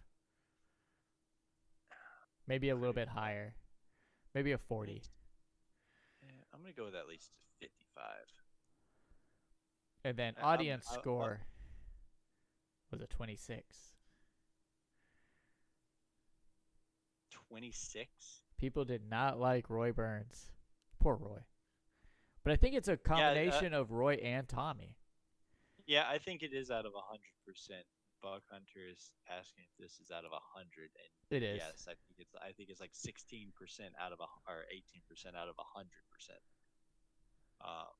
Maybe a little Critic bit wise, higher. Maybe a I mean, 40. I'm gonna go with at least 55. And then I, I'm audience I, score was a 26. 26. People did not like Roy Burns. Poor Roy. But I think it's a Yeah, combination of Roy and Tommy. yeah, I think it is out of 100%. Bug Hunter is asking if this is out of 100, and It is. yes, I think it's like 16% out of a or 18% out of 100%. Uh,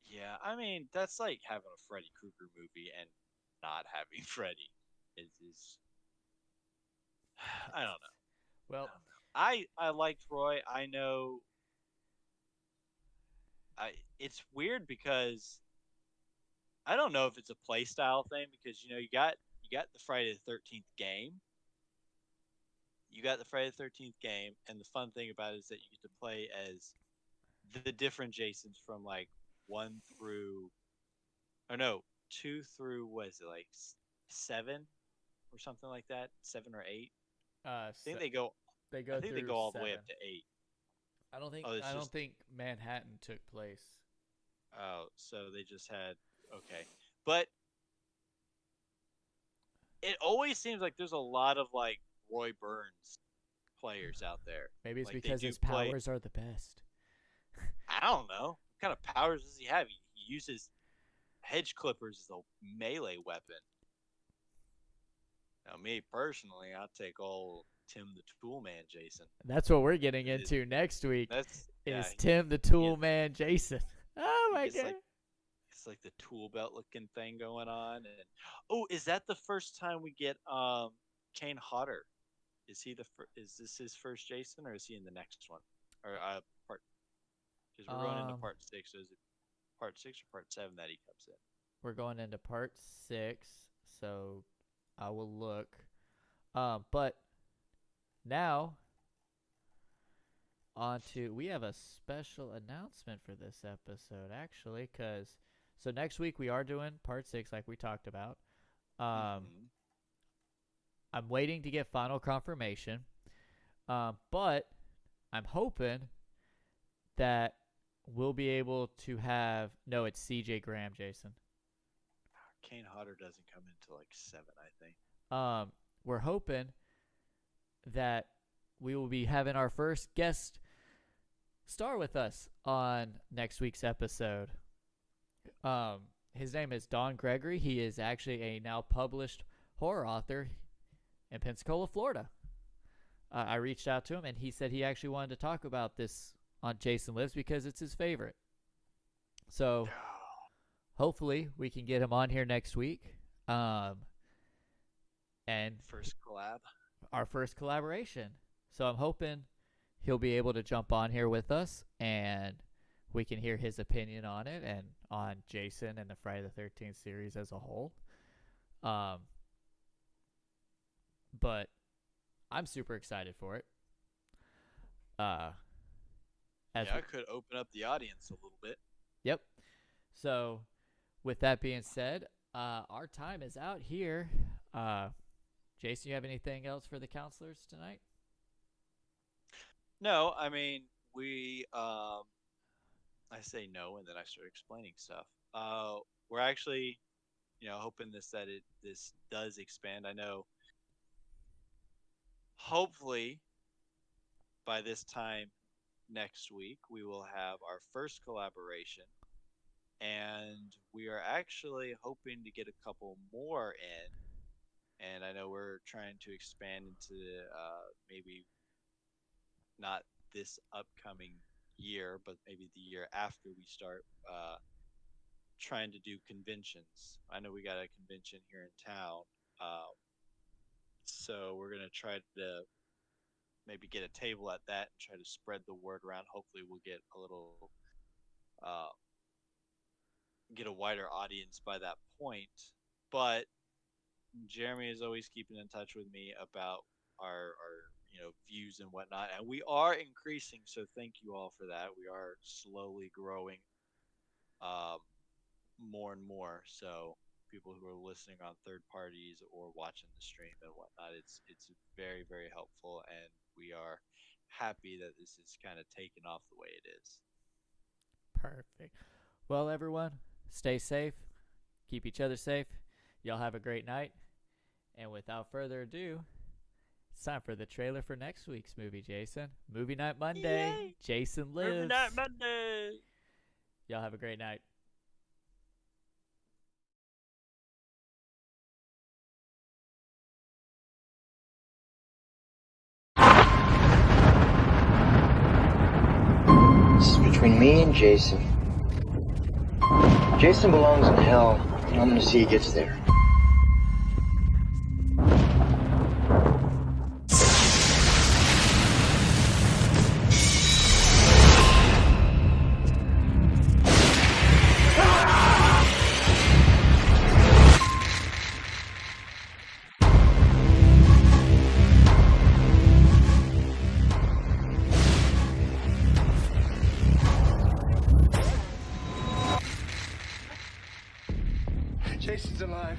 yeah, I mean that's like having a Freddy Krueger movie and not having Freddy. Is I don't know. I Well, don't know. I liked Roy. I know. It's weird because I don't know if it's a play style thing because you got the Friday the 13th game. You got the Friday the 13th game, and the fun thing about it is that you get to play as the different Jasons from like one through, or no, two through what is it like seven or something like that, 7 or 8. I think se- they go. they I go think they through go all the way 7. up to 8. I don't think Oh, it's I don't just think Manhattan took place. so they just had okay, but it always seems like there's a lot of like Roy Burns players out there. Maybe it's Like they because do his play. powers are the best. I don't know what kind of powers does he have. He uses hedge clippers as a melee weapon. Now, me personally, I take old Tim the Toolman Jason. That's what we're getting It, into next week. that's yeah. Is Tim the He Tool gets Man Jason? Oh he my gets god! like it's like the tool belt looking thing going on. And oh, is that the first time we get Kane Hodder? Is this his first Jason or is he in the next one? Or part because we're going into Um, part 6. So is it part 6 or part 7 that he comes in? we're going into part 6, so I will look. But now on to we have a special announcement for this episode actually, cuz so next week we are doing part 6 like we talked about. Um Mm-hmm. I'm waiting to get final confirmation. But I'm hoping that we'll be able to have no, it's CJ Graham, Jason. Kane Hodder doesn't come into like 7, I think. Um we're hoping that we will be having our first guest star with us on next week's episode. Um, his name is Don Gregory. He is actually a now published horror author in Pensacola, Florida. I reached out to him, and he said he actually wanted to talk about this on Jason Lives because it's his favorite. So hopefully we can get him on here next week. Um, and First collab. our first collaboration. So I'm hoping he'll be able to jump on here with us and we can hear his opinion on it and on Jason and the Friday the 13th series as a whole. Um, but I'm super excited for it. Uh, as Yeah, I could open up the audience a little bit. Yep. So with that being said, our time is out here. Uh, Jason, you have anything else for the counselors tonight? No, I mean we. I say no, and then I start explaining stuff. We're actually, hoping this does expand. I know. Hopefully, by this time next week, we will have our first collaboration, and we are actually hoping to get a couple more in. And I know we're trying to expand into maybe not this upcoming year, but maybe the year after we start trying to do conventions. I know we got a convention here in town, uh, so we're gonna try to maybe get a table at that and try to spread the word around. Hopefully, we'll get a little uh, get a wider audience by that point. But Jeremy is always keeping in touch with me about our views and whatnot, and we are increasing. So thank you all for that. We are slowly growing, um, more and more. So people who are listening on third parties or watching the stream and whatnot, it's very very helpful, and we are happy that this is kind of taken off the way it is. Perfect. Well, everyone, stay safe. Keep each other safe. Y'all have a great night. And without further ado, it's time for the trailer for next week's movie, Jason. Movie Night Monday. Yay! Jason lives. Movie Night Monday. Y'all have a great night. This is between me and Jason. Jason belongs in hell, and I'm gonna see he gets there. Jason's alive.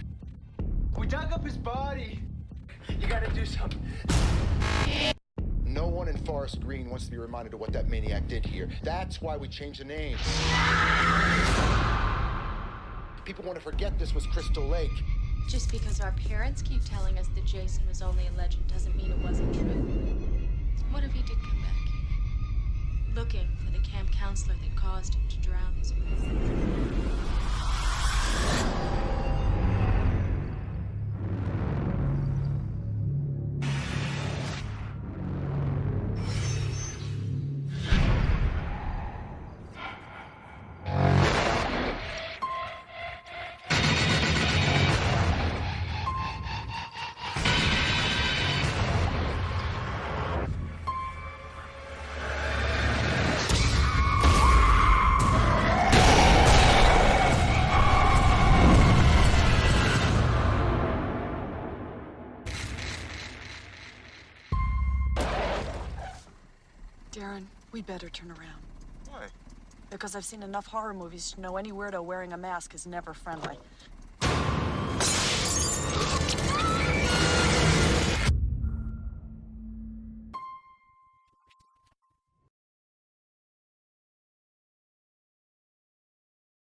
We dug up his body. You gotta do something. No one in Forest Green wants to be reminded of what that maniac did here. That's why we changed the name. People want to forget this was Crystal Lake. Just because our parents keep telling us that Jason was only a legend doesn't mean it wasn't true. What if he did come back here? Looking for the camp counselor that caused him to drown his wife. Darren, we better turn around. Why? Because I've seen enough horror movies to know any weirdo wearing a mask is never friendly.